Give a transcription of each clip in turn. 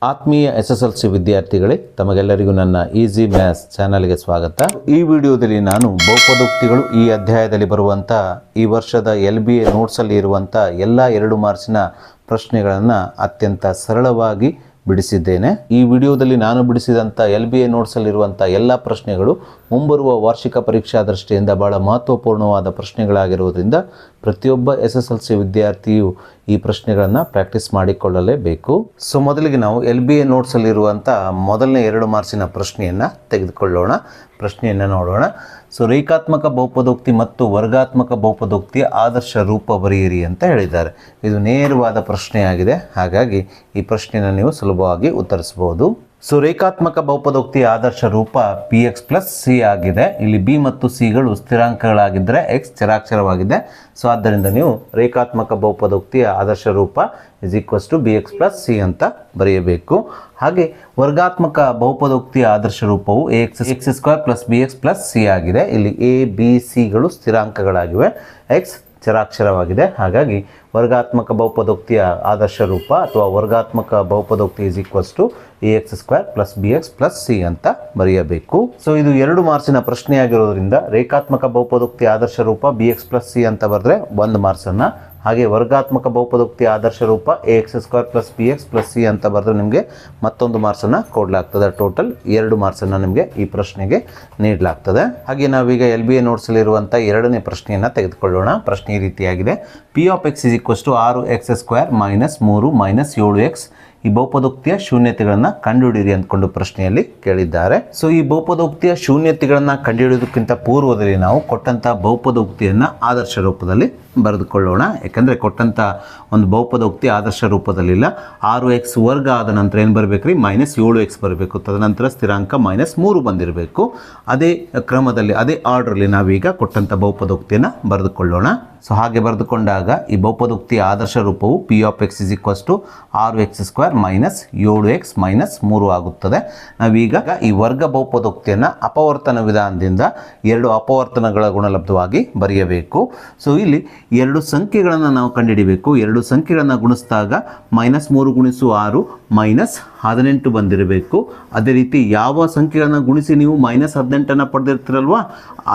ಆತ್ಮೀಯ SSLC ವಿದ್ಯಾರ್ಥಿಗಳೇ, ತಮಗೆಲ್ಲರಿಗೂ ನನ್ನ ಈಸಿ ಮ್ಯಾಥ್ಸ್ ಚಾನಲ್ಗೆ ಸ್ವಾಗತ. ಈ ವಿಡಿಯೋದಲ್ಲಿ ನಾನು ಬಹುಪದೋಕ್ತಿಗಳು ಈ ಅಧ್ಯಾಯದಲ್ಲಿ ಬರುವಂಥ ಈ ವರ್ಷದ LBA ನೋಟ್ಸಲ್ಲಿ ಇರುವಂಥ ಎಲ್ಲ 2 ಮಾರ್ಕ್ಸಿನ ಪ್ರಶ್ನೆಗಳನ್ನು ಅತ್ಯಂತ ಸರಳವಾಗಿ ಬಿಡಿಸಿದ್ದೇನೆ. ಈ ವಿಡಿಯೋದಲ್ಲಿ ನಾನು ಬಿಡಿಸಿದಂಥ LBA ನೋಟ್ಸಲ್ಲಿರುವಂಥ ಎಲ್ಲ ಪ್ರಶ್ನೆಗಳು ಮುಂಬರುವ ವಾರ್ಷಿಕ ಪರೀಕ್ಷಾ ದೃಷ್ಟಿಯಿಂದ ಬಹಳ ಮಹತ್ವಪೂರ್ಣವಾದ ಪ್ರಶ್ನೆಗಳಾಗಿರುವುದರಿಂದ ಪ್ರತಿಯೊಬ್ಬ SSLC ವಿದ್ಯಾರ್ಥಿಯು ಈ ಪ್ರಶ್ನೆಗಳನ್ನು ಪ್ರಾಕ್ಟೀಸ್ ಮಾಡಿಕೊಳ್ಳಲೇಬೇಕು. ಸೊ ಮೊದಲಿಗೆ ನಾವು LBA ನೋಟ್ಸಲ್ಲಿರುವಂಥ ಮೊದಲನೇ 2 ಮಾರ್ಕ್ಸಿನ ಪ್ರಶ್ನೆಯನ್ನು ತೆಗೆದುಕೊಳ್ಳೋಣ. ಪ್ರಶ್ನೆಯನ್ನು ನೋಡೋಣ. ಸೊ ರೇಖಾತ್ಮಕ ಬಹುಪದೋಕ್ತಿ ಮತ್ತು ವರ್ಗಾತ್ಮಕ ಬಹುಪದೋಕ್ತಿಯ ಆದರ್ಶ ರೂಪ ಬರೆಯಿರಿ ಅಂತ ಹೇಳಿದ್ದಾರೆ. ಇದು ನೇರವಾದ ಪ್ರಶ್ನೆಯಾಗಿದೆ, ಹಾಗಾಗಿ ಈ ಪ್ರಶ್ನೆಯನ್ನು ನೀವು ಸುಲಭವಾಗಿ ಉತ್ತರಿಸಬಹುದು. ಸೊ ರೇಖಾತ್ಮಕ ಬಹುಪದೋಕ್ತಿಯ ಆದರ್ಶ ರೂಪ px + c ಆಗಿದೆ. ಇಲ್ಲಿ b ಮತ್ತು c ಗಳು ಸ್ಥಿರಾಂಕಗಳಾಗಿದ್ದರೆ x ಚರಾಕ್ಷರವಾಗಿದೆ. ಸೊ ಆದ್ದರಿಂದ ನೀವು ರೇಖಾತ್ಮಕ ಬಹುಪದೋಕ್ತಿಯ ಆದರ್ಶ ರೂಪ bx + c ಅಂತ ಬರೆಯಬೇಕು. ಹಾಗೆ ವರ್ಗಾತ್ಮಕ ಬಹುಪದೋಕ್ತಿಯ ಆದರ್ಶ ರೂಪವು ax² + bx + c ಆಗಿದೆ. ಇಲ್ಲಿ a b c ಗಳು ಸ್ಥಿರಾಂಕಗಳಾಗಿವೆ, x ಚರಾಕ್ಷರವಾಗಿದೆ. ಹಾಗಾಗಿ ವರ್ಗಾತ್ಮಕ ಬಹುಪದೋಕ್ತಿಯ ಆದರ್ಶ ರೂಪ ಅಥವಾ ವರ್ಗಾತ್ಮಕ ಬಹುಪದೋಕ್ತಿ ax² + bx + c ಅಂತ ಬರೆಯಬೇಕು. ಸೊ ಇದು 2 ಮಾರ್ಕ್ಸಿನ ಪ್ರಶ್ನೆಯಾಗಿರೋದ್ರಿಂದ ರೇಖಾತ್ಮಕ ಬಹುಪದೋಕ್ತಿ ಆದರ್ಶ ರೂಪ bx + c ಅಂತ ಬರೆದ್ರೆ 1 ಮಾರ್ಕ್ಸನ್ನು, ಹಾಗೆ ವರ್ಗಾತ್ಮಕ ಬಹುಪದೋಕ್ತಿ ಆದರ್ಶ ರೂಪ ax² + bx + c ಅಂತ ಬರೆದ್ರೆ ನಿಮಗೆ ಮತ್ತೊಂದು ಮಾರ್ಕ್ಸನ್ನು ಕೊಡಲಾಗ್ತದೆ. ಟೋಟಲ್ 2 ಮಾರ್ಕ್ಸನ್ನು ನಿಮಗೆ ಈ ಪ್ರಶ್ನೆಗೆ ನೀಡಲಾಗ್ತದೆ. ಹಾಗೆ ನಾವೀಗ LBA ನೋಟ್ಸಲ್ಲಿರುವಂಥ 2ನೇ ಪ್ರಶ್ನೆಯನ್ನು ತೆಗೆದುಕೊಳ್ಳೋಣ. ಪ್ರಶ್ನೆ ಈ ರೀತಿಯಾಗಿದೆ. p(x) = 6x² - 3 - 7x ಈ ಬಹುಪದೋಕ್ತಿಯ ಶೂನ್ಯತೆಗಳನ್ನು ಕಂಡುಹಿಡಿಯಿರಿ ಅಂದ್ಕೊಂಡು ಪ್ರಶ್ನೆಯಲ್ಲಿ ಕೇಳಿದ್ದಾರೆ. ಸೊ ಈ ಬಹುಪದೋಕ್ತಿಯ ಶೂನ್ಯತೆಗಳನ್ನು ಕಂಡುಹಿಡಿಯೋದಕ್ಕಿಂತ ಪೂರ್ವದಲ್ಲಿ ನಾವು ಕೊಟ್ಟಂಥ ಬಹುಪದೋಕ್ತಿಯನ್ನು ಆದರ್ಶ ರೂಪದಲ್ಲಿ ಬರೆದುಕೊಳ್ಳೋಣ. ಯಾಕಂದರೆ ಕೊಟ್ಟಂಥ ಒಂದು ಬಹುಪದೋಕ್ತಿ ಆದರ್ಶ ರೂಪದಲ್ಲಿಲ್ಲ. 6x ವರ್ಗ ಆದ ನಂತರ ಏನು ಬರಬೇಕು ರೀ, -7x ಬರಬೇಕು. ತದನಂತರ ಸ್ಥಿರಾಂಕ -3 ಬಂದಿರಬೇಕು. ಅದೇ ಕ್ರಮದಲ್ಲಿ ಅದೇ ಆರ್ಡ್ರಲ್ಲಿ ನಾವೀಗ ಕೊಟ್ಟಂಥ ಬಹುಪದೋಕ್ತಿಯನ್ನು ಬರೆದುಕೊಳ್ಳೋಣ. ಸೊ ಹಾಗೆ ಬರೆದುಕೊಂಡಾಗ ಈ ಬಹುಪದೋಕ್ತಿಯ ಆದರ್ಶ ರೂಪವು p(x) = 6x² - 7x - 3 ಆಗುತ್ತದೆ. ನಾವೀಗ ಈ ವರ್ಗ ಬಹುಪದೋಕ್ತಿಯನ್ನು ಅಪವರ್ತನ ವಿಧಾನದಿಂದ 2 ಅಪವರ್ತನಗಳ ಗುಣಲಬ್ಧವಾಗಿ ಬರೆಯಬೇಕು. ಸೊ ಇಲ್ಲಿ 2 ಸಂಖ್ಯೆಗಳನ್ನು ನಾವು ಕಂಡುಹಿಡಿಯಬೇಕು. 2 ಸಂಖ್ಯೆಗಳನ್ನು ಗುಣಿಸಿದಾಗ -3 × 6 -18 ಬಂದಿರಬೇಕು. ಅದೇ ರೀತಿ ಯಾವ ಸಂಖ್ಯೆಗಳನ್ನು ಗುಣಿಸಿ ನೀವು -18 ಪಡೆದಿರ್ತೀರಲ್ವ,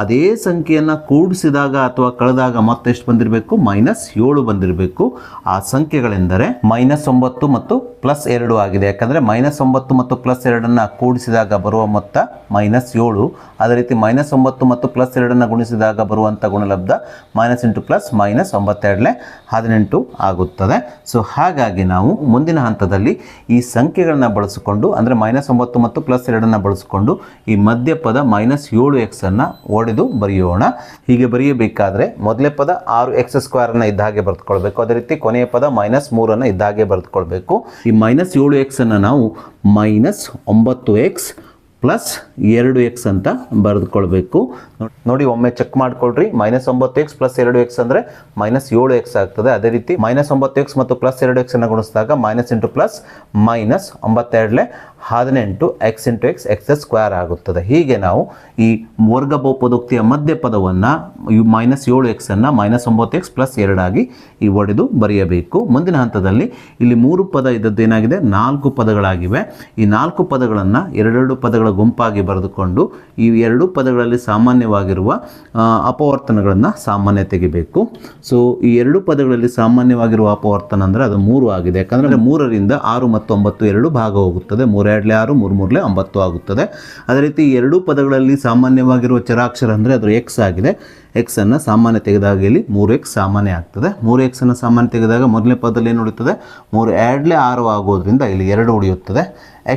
ಅದೇ ಸಂಖ್ಯೆಯನ್ನು ಕೂಡಿಸಿದಾಗ ಅಥವಾ ಕಳೆದಾಗ ಮತ್ತೆಷ್ಟು ಬಂದಿರಬೇಕು, -7 ಬಂದಿರಬೇಕು. ಆ ಸಂಖ್ಯೆಗಳೆಂದರೆ -9 ಮತ್ತು +2 ಆಗಿದೆ. ಯಾಕಂದರೆ -9 ಮತ್ತು +2 ಕೂಡಿಸಿದಾಗ ಬರುವ ಮೊತ್ತ -7. ಅದೇ ರೀತಿ -9 ಮತ್ತು +2 ಗುಣಿಸಿದಾಗ ಬರುವಂಥ ಗುಣಲಬ್ಧ -9 + 18 ಆಗುತ್ತದೆ. ಸೊ ಹಾಗಾಗಿ ನಾವು ಮುಂದಿನ ಹಂತದಲ್ಲಿ ಈ ಸಂಖ್ಯೆಗಳನ್ನು ಬಳಸಿಕೊಂಡು, ಅಂದರೆ -9 ಮತ್ತು +2 ಬಳಸಿಕೊಂಡು ಈ ಮಧ್ಯಪದ -7x ಅನ್ನು ಒಡೆದು ಬರೆಯೋಣ. ಹೀಗೆ ಬರೆಯಬೇಕಾದ್ರೆ ಮೊದಲೇ ಪದ 6x² ಇದ್ದ ಹಾಗೆ ಬರೆದುಕೊಳ್ಬೇಕು. ಅದೇ ರೀತಿ ಕೊನೆಯ ಪದ -3 ಇದ್ದ ಹಾಗೆ ಬರೆದುಕೊಳ್ಬೇಕು. ಈ -7x ಅನ್ನು ನಾವು -9x + 2x ಅಂತ ಬರೆದುಕೊಳ್ಬೇಕು. ನೋಡಿ, ಒಮ್ಮೆ ಚೆಕ್ ಮಾಡ್ಕೊಳ್ರಿ. -9x + 2x ಅಂದರೆ -7x ಆಗ್ತದೆ. ಅದೇ ರೀತಿ -9x ಮತ್ತು +2x ಅನ್ನು ಗುಣಿಸಿದಾಗ -9 + -18 x × x² ಆಗುತ್ತದೆ. ಹೀಗೆ ನಾವು ಈ ವರ್ಗ ಬಹುಪದೋಕ್ತಿಯ ಮಧ್ಯ ಪದವನ್ನು -7x ಅನ್ನು -9x + 2 ಆಗಿ ಈ ಒಡೆದು ಬರೆಯಬೇಕು. ಮುಂದಿನ ಹಂತದಲ್ಲಿ ಇಲ್ಲಿ 3 ಪದ ಇದ್ದದ್ದೇನಾಗಿದೆ, 4 ಪದಗಳಾಗಿವೆ. ಈ 4 ಪದಗಳನ್ನು 2 ಪದಗಳ ಗುಂಪಾಗಿ ಬರೆದುಕೊಂಡು ಈ 2 ಪದಗಳಲ್ಲಿ ಸಾಮಾನ್ಯವಾಗಿರುವ ಅಪವರ್ತನಗಳನ್ನು ಸಾಮಾನ್ಯ ತೆಗಿಬೇಕು. ಸೊ ಈ 2 ಪದಗಳಲ್ಲಿ ಸಾಮಾನ್ಯವಾಗಿರುವ ಅಪವರ್ತನ ಅಂದರೆ ಅದು 3 ಆಗಿದೆ. ಯಾಕಂದರೆ 3ರಿಂದ 6 ಮತ್ತು 9 2 ಭಾಗ ಹೋಗುತ್ತದೆ. 3 × 2 = 6, 3 × 3 = 9 ಆಗುತ್ತದೆ. ಅದೇ ರೀತಿ 2 ಪದಗಳಲ್ಲಿ ಸಾಮಾನ್ಯವಾಗಿರುವ ಚರಾಕ್ಷರ ಅಂದರೆ ಅದು x ಆಗಿದೆ. x ಅನ್ನು ಸಾಮಾನ್ಯ ತೆಗೆದಾಗ ಇಲ್ಲಿ 3x ಸಾಮಾನ್ಯ ಆಗ್ತದೆ. 3x ಅನ್ನು ಸಾಮಾನ್ಯ ತೆಗೆದಾಗ ಮೊದಲನೇ ಪದದಲ್ಲಿ ಏನು ಉಳಿಯುತ್ತದೆ, 3 × 2 = 6 ಆಗೋದ್ರಿಂದ ಇಲ್ಲಿ 2 ಉಳಿಯುತ್ತದೆ.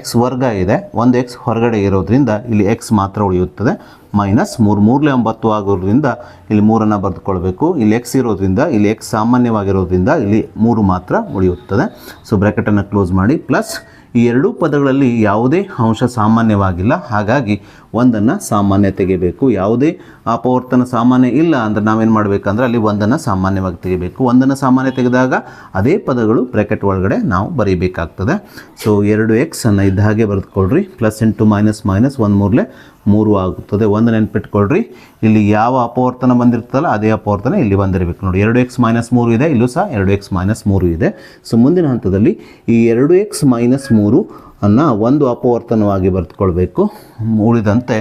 x ವರ್ಗ ಇದೆ, ಒಂದು x ಹೊರಗಡೆ ಇರೋದ್ರಿಂದ ಇಲ್ಲಿ x ಮಾತ್ರ ಉಳಿಯುತ್ತದೆ. -3 3 × 9 ಆಗೋದ್ರಿಂದ ಇಲ್ಲಿ 3 ಬರೆದುಕೊಳ್ಬೇಕು. ಇಲ್ಲಿ x ಇರೋದ್ರಿಂದ ಇಲ್ಲಿ x ಸಾಮಾನ್ಯವಾಗಿರೋದ್ರಿಂದ ಇಲ್ಲಿ 3 ಮಾತ್ರ ಉಳಿಯುತ್ತದೆ. ಸೊ ಬ್ರ್ಯಾಕೆಟನ್ನು ಕ್ಲೋಸ್ ಮಾಡಿ. ಪ್ಲಸ್ ಈ 2 ಪದಗಳಲ್ಲಿ ಯಾವುದೇ ಅಂಶ ಸಾಮಾನ್ಯವಾಗಿಲ್ಲ, ಹಾಗಾಗಿ 1 ಸಾಮಾನ್ಯ ತೆಗಿಬೇಕು. ಯಾವುದೇ ಅಪವರ್ತನ ಸಾಮಾನ್ಯ ಇಲ್ಲ ಅಂದರೆ ನಾವೇನು ಮಾಡಬೇಕಂದ್ರೆ ಅಲ್ಲಿ 1 ಸಾಮಾನ್ಯವಾಗಿ ತೆಗಿಬೇಕು. 1 ಸಾಮಾನ್ಯ ತೆಗೆದಾಗ ಅದೇ ಪದಗಳು ಬ್ರ್ಯಾಕೆಟ್ ಒಳಗಡೆ ನಾವು ಬರೀಬೇಕಾಗ್ತದೆ. ಸೊ 2x ಅನ್ನು ಇದ್ದ ಹಾಗೆ ಬರೆದುಕೊಳ್ರಿ. +× -, -1 × 3 = 3 ಆಗುತ್ತದೆ. ಒಂದು ನೆನ್ಪಿಟ್ಕೊಳ್ರಿ, ಇಲ್ಲಿ ಯಾವ ಅಪವರ್ತನ ಬಂದಿರ್ತದಲ್ಲ ಅದೇ ಅಪವರ್ತನ ಇಲ್ಲಿ ಬಂದಿರಬೇಕು ನೋಡಿ. 2x - 3 ಇದೆ, ಇಲ್ಲೂ ಸಹ 2x - 3 ಇದೆ. ಸೊ ಮುಂದಿನ ಹಂತದಲ್ಲಿ ಈ 2x - 3 ಅನ್ನು ಒಂದು ಅಪವರ್ತನವಾಗಿ ಬರೆದುಕೊಳ್ಬೇಕು. ಉಳಿದಂತೆ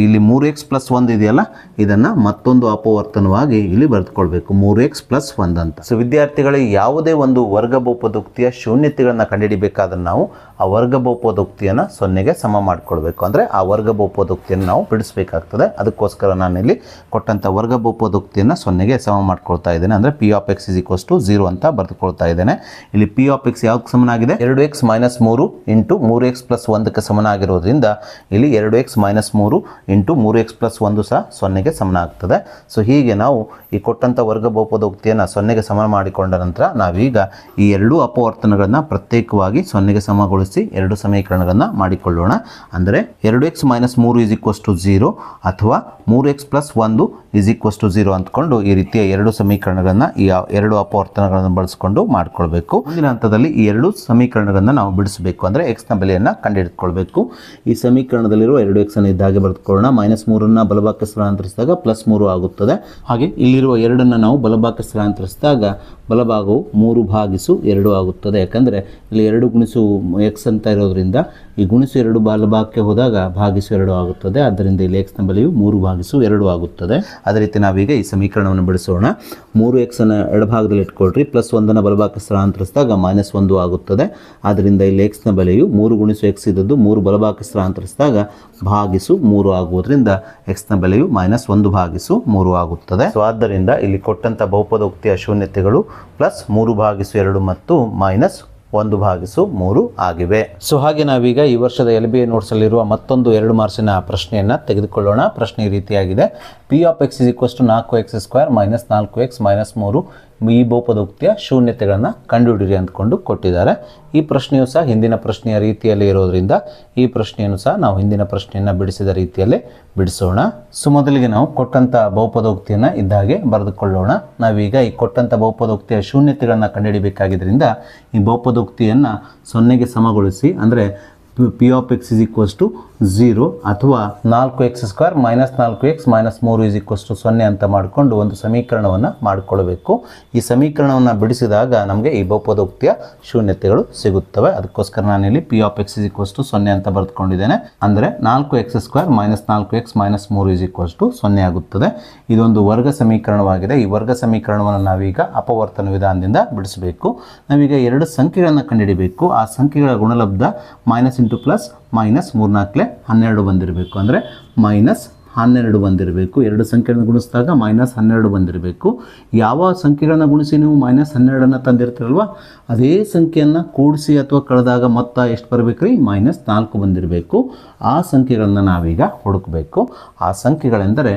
ಇಲ್ಲಿ 3x + 1 ಇದೆಯಲ್ಲ, ಇದನ್ನು ಮತ್ತೊಂದು ಅಪವರ್ತನವಾಗಿ ಇಲ್ಲಿ ಬರೆದುಕೊಳ್ಬೇಕು, 3x + 1 ಅಂತ. ಸೊ ವಿದ್ಯಾರ್ಥಿಗಳಿಗೆ ಯಾವುದೇ ಒಂದು ವರ್ಗ ಬಹುಪದೋಕ್ತಿಯ ಶೂನ್ಯತೆಗಳನ್ನು ಕಂಡುಹಿಡಿಬೇಕಾದ್ರೆ ನಾವು ಆ ವರ್ಗ ಬಹುಪದೋಕ್ತಿಯನ್ನು 0ಗೆ ಸಮ ಮಾಡಿಕೊಳ್ಬೇಕು. ಅಂದರೆ ಆ ವರ್ಗ ಬಹುಪದೋಕ್ತಿಯನ್ನು ನಾವು ಬಿಡಿಸಬೇಕಾಗ್ತದೆ. ಅದಕ್ಕೋಸ್ಕರ ನಾನಿಲ್ಲಿ ಕೊಟ್ಟಂಥ ವರ್ಗ ಬಹುಪದೋಕ್ತಿಯನ್ನು 0ಗೆ ಸಮ ಮಾಡ್ಕೊಳ್ತಾ ಇದ್ದೇನೆ. ಅಂದರೆ p of x = 0 ಅಂತ ಬರೆದುಕೊಳ್ತಾ ಇದ್ದೇನೆ. ಇಲ್ಲಿ p of x ಯಾವ್ದಕ್ಕೆ ಸಮನಾಗಿದೆ? 2x - 3 × 3x + 1ಕ್ಕೆ ಸಮನಾಗಿರೋದ್ರಿಂದ ಇಲ್ಲಿ 2x - 3 × 3x + 1 ಸಹ 0ಗೆ ಸಮನಾಗ್ತದೆ. ಸೊ ಹೀಗೆ ನಾವು ಈ ಕೊಟ್ಟಂಥ ವರ್ಗ ಬಹುಪದೋಕ್ತಿಯನ್ನು 0ಗೆ ಸಮ ಮಾಡಿಕೊಂಡ ನಂತರ ನಾವೀಗ ಈ ಎರಡೂ ಅಪವರ್ತನಗಳನ್ನು ಪ್ರತ್ಯೇಕವಾಗಿ 0ಗೆ ಸಮಗೊಳಿಸಿ ಎರಡು ಸಮೀಕರಣಗಳನ್ನು ಮಾಡಿಕೊಳ್ಳೋಣ. ಅಂದರೆ 2x - 3 = 0 ಅಥವಾ 3x + 1 = 0 ಅಂದ್ಕೊಂಡು ಈ ರೀತಿಯ ಎರಡು ಸಮೀಕರಣಗಳನ್ನು ಈ ಎರಡು ಅಪವರ್ತನಗಳನ್ನು ಬಳಸಿಕೊಂಡು ಮಾಡಿಕೊಳ್ಬೇಕು. ಮುಂದಿನ ಹಂತದಲ್ಲಿ ಈ ಎರಡು ಸಮೀಕರಣಗಳನ್ನು ನಾವು ಬಿಡಿಸಬೇಕು. ಅಂದರೆ x ನ ಬೆಲೆಯನ್ನು ಕಂಡುಹಿಡಿದುಕೊಳ್ಬೇಕು. ಈ ಸಮೀಕರಣದಲ್ಲಿರುವ 2x ಅನ್ನು ಇದ್ದಾಗೆ ಬರೆದುಕೊಳ್ಳೋಣ. -3 ಬಲಭಾಗಕ್ಕೆ ಸ್ಥಳಾಂತರಿಸಿದಾಗ +3 ಆಗುತ್ತದೆ. ಹಾಗೆ ಇಲ್ಲಿರುವ 2 ನಾವು ಬಲಭಾಗಕ್ಕೆ ಸ್ಥಳಾಂತರಿಸಿದಾಗ ಬಲಭಾಗವು 3/2 ಆಗುತ್ತದೆ. ಯಾಕಂದರೆ ಇಲ್ಲಿ 2 × x ಅಂತ ಇರೋದ್ರಿಂದ ಈ -2 ಬಲಭಾಗಕ್ಕೆ ಹೋದಾಗ /2 ಆಗುತ್ತದೆ. ಆದ್ದರಿಂದ ಇಲ್ಲಿ x ನ ಬೆಲೆಯು 3/2 ಆಗುತ್ತದೆ. ಅದೇ ರೀತಿ ನಾವೀಗ ಈ ಸಮೀಕರಣವನ್ನು ಬಿಡಿಸೋಣ. 3x ಅನ್ನು ಎಡಭಾಗದಲ್ಲಿ ಇಟ್ಕೊಳ್ರಿ, +1 ಬಲಭಾಗಕ್ಕೆ ಸ್ಥಳಾಂತರಿಸಿದಾಗ -1 ಆಗುತ್ತದೆ. ಆದ್ದರಿಂದ ಇಲ್ಲಿ x ನ ಬೆಲೆಯು 3 × x ಇದ್ದದ್ದು 3 ಬಲಭಾಗಕ್ಕೆ ಸ್ಥಳಾಂತರಿಸಿದಾಗ /3 ಆಗುವುದರಿಂದ x ನ ಬೆಲೆಯು -1/3 ಆಗುತ್ತದೆ. ಸೊ ಆದ್ದರಿಂದ ಇಲ್ಲಿ ಕೊಟ್ಟಂಥ ಬಹುಪದೋಕ್ತಿಯ ಶೂನ್ಯತೆಗಳು +3/2 ಮತ್ತು -1/3 ಆಗಿವೆ. ಸೊ ಹಾಗೆ ನಾವೀಗ ಈ ವರ್ಷದ LBA ನೋಟ್ಸಲ್ಲಿರುವ ಮತ್ತೊಂದು 2 ಮಾರ್ಕ್ಸಿನ ಪ್ರಶ್ನೆಯನ್ನು ತೆಗೆದುಕೊಳ್ಳೋಣ. ಪ್ರಶ್ನೆ ಈ ರೀತಿಯಾಗಿದೆ: p of x = 4x² - 4x - 3 ಈ ಬಹುಪದೋಕ್ತಿಯ ಶೂನ್ಯತೆಗಳನ್ನು ಕಂಡುಹಿಡಿಯಿರಿ ಅಂದ್ಕೊಂಡು ಕೊಟ್ಟಿದ್ದಾರೆ. ಈ ಪ್ರಶ್ನೆಯು ಸಹ ಹಿಂದಿನ ಪ್ರಶ್ನೆಯ ರೀತಿಯಲ್ಲಿ ಇರೋದ್ರಿಂದ ಈ ಪ್ರಶ್ನೆಯನ್ನು ಸಹ ನಾವು ಹಿಂದಿನ ಪ್ರಶ್ನೆಯನ್ನು ಬಿಡಿಸಿದ ರೀತಿಯಲ್ಲೇ ಬಿಡಿಸೋಣ. ಸೊ ಮೊದಲಿಗೆ ನಾವು ಕೊಟ್ಟಂಥ ಬಹುಪದೋಕ್ತಿಯನ್ನು ಇದ್ದಾಗೆ ಬರೆದುಕೊಳ್ಳೋಣ. ನಾವೀಗ ಈ ಕೊಟ್ಟಂಥ ಬಹುಪದೋಕ್ತಿಯ ಶೂನ್ಯತೆಗಳನ್ನು ಕಂಡುಹಿಡಿಯಬೇಕಾಗಿದ್ದರಿಂದ ಈ ಬಹುಪದೋಕ್ತಿಯನ್ನು 0ಗೆ ಸಮಗೊಳಿಸಿ, ಅಂದರೆ p of x = 0 ಅಥವಾ 4x² - 4x - 3 = 0 ಅಂತ ಮಾಡಿಕೊಂಡು ಒಂದು ಸಮೀಕರಣವನ್ನು ಮಾಡಿಕೊಳ್ಳಬೇಕು. ಈ ಸಮೀಕರಣವನ್ನು ಬಿಡಿಸಿದಾಗ ನಮಗೆ ಈ ಬಹುಪದೋಕ್ತಿಯ ಶೂನ್ಯತೆಗಳು ಸಿಗುತ್ತವೆ. ಅದಕ್ಕೋಸ್ಕರ ನಾನಿಲ್ಲಿ p of x = 0 ಅಂತ ಬರೆದುಕೊಂಡಿದ್ದೇನೆ. ಅಂದರೆ 4x² - 4x - 3 = 0 ಆಗುತ್ತದೆ. ಇದೊಂದು ವರ್ಗ ಸಮೀಕರಣವಾಗಿದೆ. ಈ ವರ್ಗ ಸಮೀಕರಣವನ್ನು ನಾವೀಗ ಅಪವರ್ತನ ವಿಧಾನದಿಂದ ಬಿಡಿಸಬೇಕು. ನಾವೀಗ ಎರಡು ಸಂಖ್ಯೆಗಳನ್ನು ಕಂಡುಹಿಡಿಯಬೇಕು. ಆ ಸಂಖ್ಯೆಗಳ ಗುಣಲಬ್ಧ -× -3×4 12 ಬಂದಿರಬೇಕು. ಅಂದರೆ -12 ಬಂದಿರಬೇಕು. ಎರಡು ಸಂಖ್ಯೆಗಳನ್ನು ಗುಣಿಸಿದಾಗ -12 ಬಂದಿರಬೇಕು. ಯಾವ ಸಂಖ್ಯೆಗಳನ್ನು ಗುಣಿಸಿ ನೀವು -12 ತಂದಿರ್ತೀರಲ್ವ, ಅದೇ ಸಂಖ್ಯೆಯನ್ನು ಕೂಡಿಸಿ ಅಥವಾ ಕಳೆದಾಗ ಮೊತ್ತ ಎಷ್ಟು ಬರಬೇಕು ರೀ? -4 ಬಂದಿರಬೇಕು. ಆ ಸಂಖ್ಯೆಗಳನ್ನು ನಾವೀಗ ಹುಡುಕಬೇಕು. ಆ ಸಂಖ್ಯೆಗಳೆಂದರೆ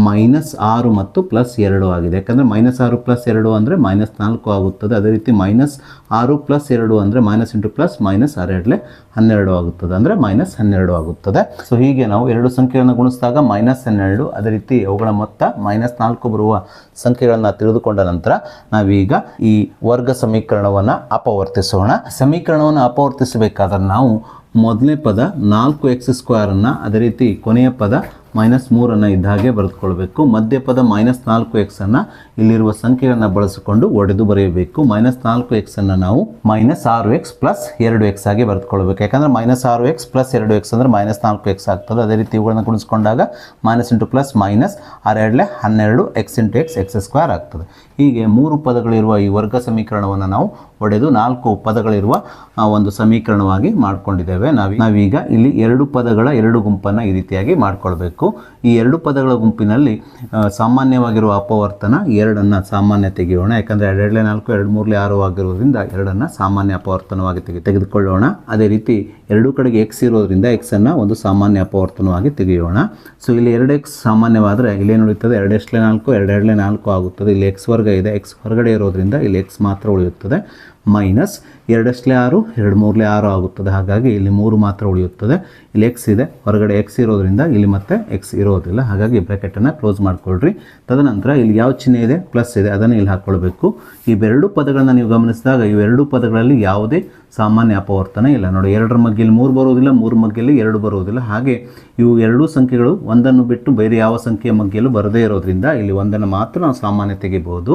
-6 ಮತ್ತು +2 ಆಗಿದೆ. ಯಾಕಂದರೆ -6 + 2 ಅಂದರೆ -4 ಆಗುತ್ತದೆ. ಅದೇ ರೀತಿ -6 + 2 ಅಂದರೆ -6 12 ಆಗುತ್ತದೆ. ಅಂದರೆ -12 ಆಗುತ್ತದೆ. ಸೊ ಹೀಗೆ ನಾವು ಎರಡು ಸಂಖ್ಯೆಗಳನ್ನು ಗುಣಿಸಿದಾಗ -12, ಅದೇ ರೀತಿ ಅವುಗಳ ಮೊತ್ತ -4 ಬರುವ ಸಂಖ್ಯೆಗಳನ್ನು ತಿಳಿದುಕೊಂಡ ನಂತರ ನಾವೀಗ ಈ ವರ್ಗ ಸಮೀಕರಣವನ್ನು ಅಪವರ್ತಿಸೋಣ. ಸಮೀಕರಣವನ್ನು ಅಪವರ್ತಿಸಬೇಕಾದ್ರೆ ನಾವು ಮೊದಲನೇ ಪದ 4x² ಅನ್ನು, ಅದೇ ರೀತಿ ಕೊನೆಯ ಪದ -3 ಅನ್ನು ಇದ್ದ ಹಾಗೆ ಬರೆದುಕೊಳ್ಬೇಕು. ಮಧ್ಯಪದ -4x ಅನ್ನು ಇಲ್ಲಿರುವ ಸಂಖ್ಯೆಗಳನ್ನು ಬಳಸಿಕೊಂಡು ಒಡೆದು ಬರೆಯಬೇಕು. -4x ಅನ್ನು ನಾವು -6x + 2x ಆಗಿ ಬರೆದುಕೊಳ್ಬೇಕು. ಯಾಕಂದರೆ -6x + 2x ಅಂದರೆ -4x ಆಗ್ತದೆ. ಅದೇ ರೀತಿ ಇವುಗಳನ್ನು ಗುಣಿಸ್ಕೊಂಡಾಗ -× -6 12 x × x x² ಆಗ್ತದೆ. ಹೀಗೆ 3 ಪದಗಳಿರುವ ಈ ವರ್ಗ ಸಮೀಕರಣವನ್ನು ನಾವು ಒಡೆದು 4 ಪದಗಳಿರುವ ಒಂದು ಸಮೀಕರಣವಾಗಿ ಮಾಡಿಕೊಂಡಿದ್ದೇವೆ. ನಾವೀಗ ಇಲ್ಲಿ 2 ಪದಗಳ 2 ಗುಂಪನ್ನು ಈ ರೀತಿಯಾಗಿ ಮಾಡಿಕೊಳ್ಬೇಕು. ಈ 2 ಪದಗಳ ಗುಂಪಿನಲ್ಲಿ ಸಾಮಾನ್ಯವಾಗಿರುವ ಅಪವರ್ತನ 2ಅನ್ನು ಸಾಮಾನ್ಯ ತೆಗೆಯೋಣ. ಯಾಕಂದರೆ 2 4 2 3 6 ಆಗಿರೋದ್ರಿಂದ 2ಅನ್ನು ಸಾಮಾನ್ಯ ಅಪವರ್ತನವಾಗಿ ತೆಗೆದುಕೊಳ್ಳೋಣ. ಅದೇ ರೀತಿ ಎರಡೂ ಕಡೆಗೆ x ಇರೋದ್ರಿಂದ x ಅನ್ನು ಒಂದು ಸಾಮಾನ್ಯ ಅಪವರ್ತನವಾಗಿ ತೆಗೆಯೋಣ. ಸೊ ಇಲ್ಲಿ 2x ಸಾಮಾನ್ಯವಾದರೆ ಇಲ್ಲೇನು ಉಳಿಯುತ್ತದೆ? 2 × 4 2 2 4 ಆಗುತ್ತದೆ. ಇಲ್ಲಿ x ವರ್ಗ ಇದೆ, x ಹೊರಗಡೆ ಇರೋದ್ರಿಂದ ಇಲ್ಲಿ x ಮಾತ್ರ ಉಳಿಯುತ್ತದೆ. ಮೈನಸ್ 2 6 2 3 6 ಆಗುತ್ತದೆ. ಹಾಗಾಗಿ ಇಲ್ಲಿ 3 ಮಾತ್ರ ಉಳಿಯುತ್ತದೆ. ಇಲ್ಲಿ ಎಕ್ಸ್ ಇದೆ, ಹೊರಗಡೆ ಎಕ್ಸ್ ಇರೋದ್ರಿಂದ ಇಲ್ಲಿ ಮತ್ತೆ ಎಕ್ಸ್ ಇರೋದಿಲ್ಲ. ಹಾಗಾಗಿ ಬ್ರ್ಯಾಕೆಟನ್ನು ಕ್ಲೋಸ್ ಮಾಡಿಕೊಳ್ಳ್ರಿ. ತದನಂತರ ಇಲ್ಲಿ ಯಾವ ಚಿಹ್ನೆ ಇದೆ, ಪ್ಲಸ್ ಇದೆ, ಅದನ್ನು ಇಲ್ಲಿ ಹಾಕ್ಕೊಳ್ಬೇಕು. ಇವೆರಡು ಪದಗಳನ್ನು ನೀವು ಗಮನಿಸಿದಾಗ ಇವೆರಡು ಪದಗಳಲ್ಲಿ ಯಾವುದೇ ಸಾಮಾನ್ಯ ಅಪವರ್ತನ ಇಲ್ಲ. ನೋಡಿ, 2ರ ಮಗ್ಗಿಯಲ್ಲಿ 3 ಬರೋದಿಲ್ಲ, 3 ಮಗ್ಗಿಯಲ್ಲಿ 2 ಬರೋದಿಲ್ಲ. ಹಾಗೆ ಇವು ಎರಡೂ ಸಂಖ್ಯೆಗಳು ಒಂದನ್ನು ಬಿಟ್ಟು ಬೇರೆ ಯಾವ ಸಂಖ್ಯೆಯ ಮಗ್ಗಿಯಲ್ಲೂ ಬರದೇ ಇರೋದ್ರಿಂದ ಇಲ್ಲಿ ಒಂದನ್ನು ಮಾತ್ರ ನಾವು ಸಾಮಾನ್ಯ ತೆಗಿಬಹುದು.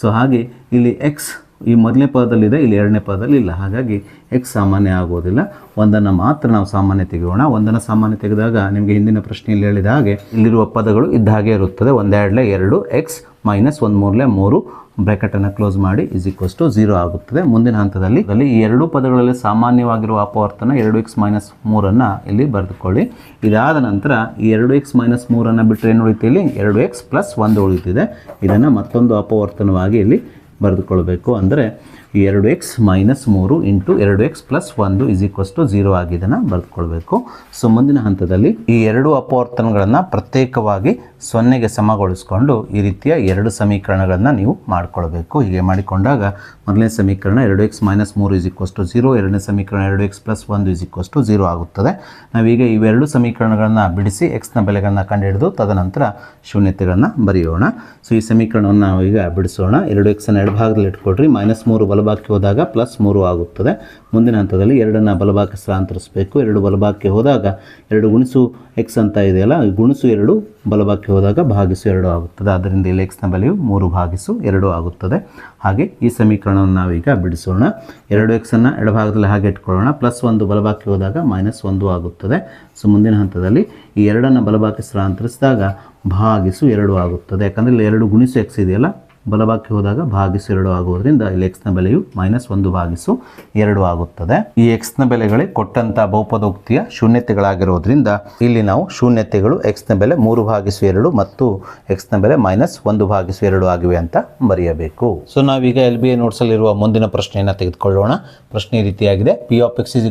ಸೊ ಹಾಗೆ ಇಲ್ಲಿ ಎಕ್ಸ್ ಈ ಮೊದಲನೇ ಪದದಲ್ಲಿದೆ, ಇಲ್ಲಿ ಎರಡನೇ ಪದದಲ್ಲಿ ಇಲ್ಲ. ಹಾಗಾಗಿ ಎಕ್ಸ್ ಸಾಮಾನ್ಯ ಆಗೋದಿಲ್ಲ. ಒಂದನ್ನು ಮಾತ್ರ ನಾವು ಸಾಮಾನ್ಯ ತೆಗೆಯೋಣ. ಒಂದನ್ನು ಸಾಮಾನ್ಯ ತೆಗೆದಾಗ ನಿಮಗೆ ಹಿಂದಿನ ಪ್ರಶ್ನೆಯಲ್ಲಿ ಹೇಳಿದ ಹಾಗೆ ಇಲ್ಲಿರುವ ಪದಗಳು ಇದ್ದ ಹಾಗೆ ಇರುತ್ತದೆ. 1 2 2 ಎಕ್ಸ್ ಮೈನಸ್ 1 3 3 ಬ್ರ್ಯಾಕೆಟನ್ನು ಕ್ಲೋಸ್ ಮಾಡಿ = 0 ಆಗುತ್ತದೆ. ಮುಂದಿನ ಹಂತದಲ್ಲಿ ಈ ಎರಡೂ ಪದಗಳಲ್ಲಿ ಸಾಮಾನ್ಯವಾಗಿರುವ ಅಪವರ್ತನ 2x ಮೈನಸ್ 3 ಇಲ್ಲಿ ಬರೆದುಕೊಳ್ಳಿ. ಇದಾದ ನಂತರ ಈ 2x ಮೈನಸ್ 3 ಬಿಟ್ಟರೆ ಏನು ಉಳಿತು, ಇಲ್ಲಿ 2x ಪ್ಲಸ್ 1 ಉಳಿತಿದೆ. ಇದನ್ನು ಮತ್ತೊಂದು ಅಪವರ್ತನವಾಗಿ ಇಲ್ಲಿ ಬರೆದುಕೊಳ್ಬೇಕು. ಅಂದರೆ 2x minus 3 into 2x plus 1 = 0 ಆಗಿ ಇದನ್ನು ಬರೆದುಕೊಳ್ಬೇಕು. ಸೊ ಮುಂದಿನ ಹಂತದಲ್ಲಿ ಈ ಎರಡು ಅಪವರ್ತನಗಳನ್ನು ಪ್ರತ್ಯೇಕವಾಗಿ 0ಗೆ ಸಮಗೊಳಿಸಿಕೊಂಡು ಈ ರೀತಿಯ ಎರಡು ಸಮೀಕರಣಗಳನ್ನು ನೀವು ಮಾಡಿಕೊಳ್ಬೇಕು. ಹೀಗೆ ಮಾಡಿಕೊಂಡಾಗ ಮೊದಲನೇ ಸಮೀಕರಣ 2x ಮೈನಸ್ 3 = 0, ಎರಡನೇ ಸಮೀಕರಣ 2x ಪ್ಲಸ್ 1 = 0 ಆಗುತ್ತದೆ. ನಾವೀಗ ಇವೆರಡು ಸಮೀಕರಣಗಳನ್ನು ಬಿಡಿಸಿ ಎಕ್ಸ್ನ ಬೆಲೆಗಳನ್ನು ಕಂಡುಹಿಡಿದು ತದನಂತರ ಶೂನ್ಯತೆಗಳನ್ನು ಬರೆಯೋಣ. ಸೊ ಈ ಸಮೀಕರಣವನ್ನು ನಾವು ಈಗ ಬಿಡಿಸೋಣ. 2x ಅನ್ನು ಎಡಭಾಗದಲ್ಲಿ ಇಟ್ಕೊಳ್ರಿ. -3 ಬಲಭಾಗಕ್ಕೆ ಹೋದಾಗ +3 ಆಗುತ್ತದೆ. ಮುಂದಿನ ಹಂತದಲ್ಲಿ 2ನ್ನು ಬಲಭಾಗಕ್ಕೆ ಸ್ಥಳಾಂತರಿಸಬೇಕು. 2 ಬಲಭಾಗಕ್ಕೆ ಹೋದಾಗ 2 ಗುಣಿಸು ಎಕ್ಸ್ ಅಂತ ಇದೆಯಲ್ಲ, ಗುಣಿಸು 2 ಬಲಭಾಗಕ್ಕೆ ಹೋದಾಗ /2 ಆಗುತ್ತದೆ. ಆದ್ದರಿಂದ ಇಲ್ಲಿ ಎಕ್ಸ್ನ ಬೆಲೆಯು 3/2 ಆಗುತ್ತದೆ. ಹಾಗೆ ಈ ಸಮೀಕರಣವನ್ನು ನಾವೀಗ ಬಿಡಿಸೋಣ. 2x ಅನ್ನು ಎಡಭಾಗದಲ್ಲಿ ಹಾಗೆ ಇಟ್ಕೊಳ್ಳೋಣ. +1 ಬಲಭಾಗಕ್ಕೆ ಹೋದಾಗ -1 ಆಗುತ್ತದೆ. ಸೊ ಮುಂದಿನ ಹಂತದಲ್ಲಿ ಈ 2ನ್ನು ಬಲಭಾಗಕ್ಕೆ ಸ್ಥಳಾಂತರಿಸಿದಾಗ /2 ಆಗುತ್ತದೆ. ಯಾಕಂದರೆ ಇಲ್ಲಿ 2 ಗುಣಿಸು ಎಕ್ಸ್ ಇದೆಯಲ್ಲ, ಬಲಭಾಗಕ್ಕೆ ಹೋದಾಗ /2 ಆಗುವುದರಿಂದ ಇಲ್ಲಿ ಎಕ್ಸ್ನ ಬೆಲೆಯು -1/2 ಆಗುತ್ತದೆ. ಈ ಎಕ್ಸ್ನ ಬೆಲೆಗಳೇ ಕೊಟ್ಟಂಥ ಬಹುಪದೋಕ್ತಿಯ ಶೂನ್ಯತೆಗಳಾಗಿರೋದ್ರಿಂದ ಇಲ್ಲಿ ನಾವು ಶೂನ್ಯತೆಗಳು ಎಕ್ಸ್ನ ಬೆಲೆ 3/2 ಮತ್ತು ಎಕ್ಸ್ನ ಬೆಲೆ -1/2 ಆಗಿವೆ ಅಂತ ಬರೆಯಬೇಕು. ಸೊ ನಾವೀಗ LBA ನೋಟ್ಸಲ್ಲಿರುವ ಮುಂದಿನ ಪ್ರಶ್ನೆಯನ್ನು ತೆಗೆದುಕೊಳ್ಳೋಣ. ಪ್ರಶ್ನೆ ಈ ರೀತಿಯಾಗಿದೆ: P(x) =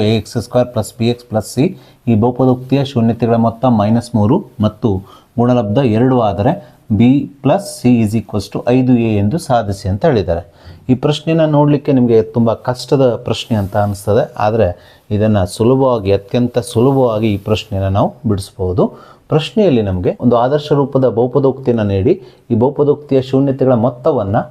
ax² + bx + c. ಈ ಬಹುಪದೋಕ್ತಿಯ ಶೂನ್ಯತೆಗಳ ಮೊತ್ತ -3 ಮತ್ತು ಗುಣಲಬ್ಧ 2 ಆದರೆ b + c = 5a ಎಂದು ಸಾಧಿಸಿ ಅಂತ ಹೇಳಿದ್ದಾರೆ. ಈ ಪ್ರಶ್ನೆಯನ್ನು ನೋಡಲಿಕ್ಕೆ ನಿಮಗೆ ತುಂಬ ಕಷ್ಟದ ಪ್ರಶ್ನೆ ಅಂತ ಅನಿಸ್ತದೆ. ಆದರೆ ಇದನ್ನು ಸುಲಭವಾಗಿ, ಅತ್ಯಂತ ಸುಲಭವಾಗಿ ಈ ಪ್ರಶ್ನೆಯನ್ನು ನಾವು ಬಿಡಿಸ್ಬೋದು. ಪ್ರಶ್ನೆಯಲ್ಲಿ ನಮಗೆ ಒಂದು ಆದರ್ಶ ರೂಪದ ಬಹುಪದೋಕ್ತಿಯನ್ನು ನೀಡಿ ಈ ಬಹುಪದೋಕ್ತಿಯ ಶೂನ್ಯತೆಗಳ ಮೊತ್ತವನ್ನು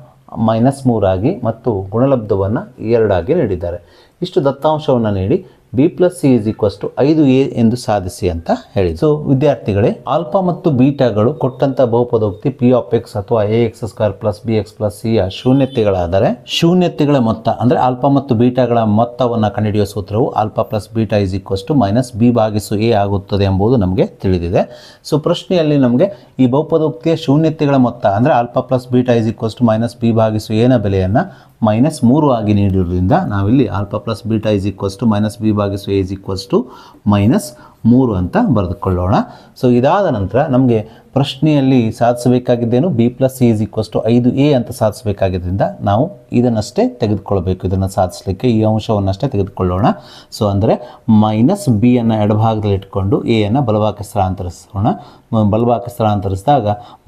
-3 ಆಗಿ ಮತ್ತು ಗುಣಲಬ್ಧವನ್ನು 2 ಆಗಿ ನೀಡಿದ್ದಾರೆ. ಇಷ್ಟು ದತ್ತಾಂಶವನ್ನು ನೀಡಿ b + c = 5a ಎಂದು ಸಾಧಿಸಿ ಅಂತ ಹೇಳಿ. ಸೊ ವಿದ್ಯಾರ್ಥಿಗಳೇ, ಆಲ್ಫಾ ಮತ್ತು ಬೀಟಾಗಳು ಕೊಟ್ಟಂಥ ಬಹುಪದೋಕ್ತಿ P(x) ಅಥವಾ ax² + bx + c ಯ ಶೂನ್ಯತೆಗಳಾದರೆ ಶೂನ್ಯತೆಗಳ ಮೊತ್ತ ಅಂದರೆ ಆಲ್ಫಾ ಮತ್ತು ಬೀಟಾಗಳ ಮೊತ್ತವನ್ನು ಕಂಡುಹಿಡಿಯುವ ಸೂತ್ರವು ಆಲ್ಫಾ + ಬೀಟಾ = -b/a ಆಗುತ್ತದೆ ಎಂಬುದು ನಮಗೆ ತಿಳಿದಿದೆ. ಸೊ ಪ್ರಶ್ನೆಯಲ್ಲಿ ನಮಗೆ ಈ ಬಹುಪದೋಕ್ತಿಯ ಶೂನ್ಯತೆಗಳ ಮೊತ್ತ ಅಂದರೆ ಆಲ್ಫಾ + ಬೀಟಾ = -b/a ನ ಬೆಲೆಯನ್ನು -3 ಆಗಿ ನೀಡಿರುವುದರಿಂದ ನಾವಿಲ್ಲಿ ಆಲ್ಫಾ + ಬೀಟಾ -b/a -3 ಅಂತ ಬರೆದುಕೊಳ್ಳೋಣ. ಸೊ ಇದಾದ ನಂತರ ನಮಗೆ ಪ್ರಶ್ನೆಯಲ್ಲಿ ಸಾಧಿಸಬೇಕಾಗಿದ್ದೇನು, b + c = 5a ಅಂತ ಸಾಧಿಸಬೇಕಾಗಿದ್ದರಿಂದ ನಾವು ಇದನ್ನಷ್ಟೇ ತೆಗೆದುಕೊಳ್ಬೇಕು. ಇದನ್ನು ಸಾಧಿಸಲಿಕ್ಕೆ ಈ ಅಂಶವನ್ನಷ್ಟೇ ತೆಗೆದುಕೊಳ್ಳೋಣ. ಸೊ ಅಂದರೆ -b ಅನ್ನು ಎಡಭಾಗದಲ್ಲಿ ಇಟ್ಕೊಂಡು a ಅನ್ನು ಬಲಭಾಗಕ್ಕೆ ಸ್ಥಳಾಂತರಿಸೋಣ. ಬಲಭಾಗಕ್ಕೆ ಸ್ಥಳಾಂತರಿಸಿದಾಗ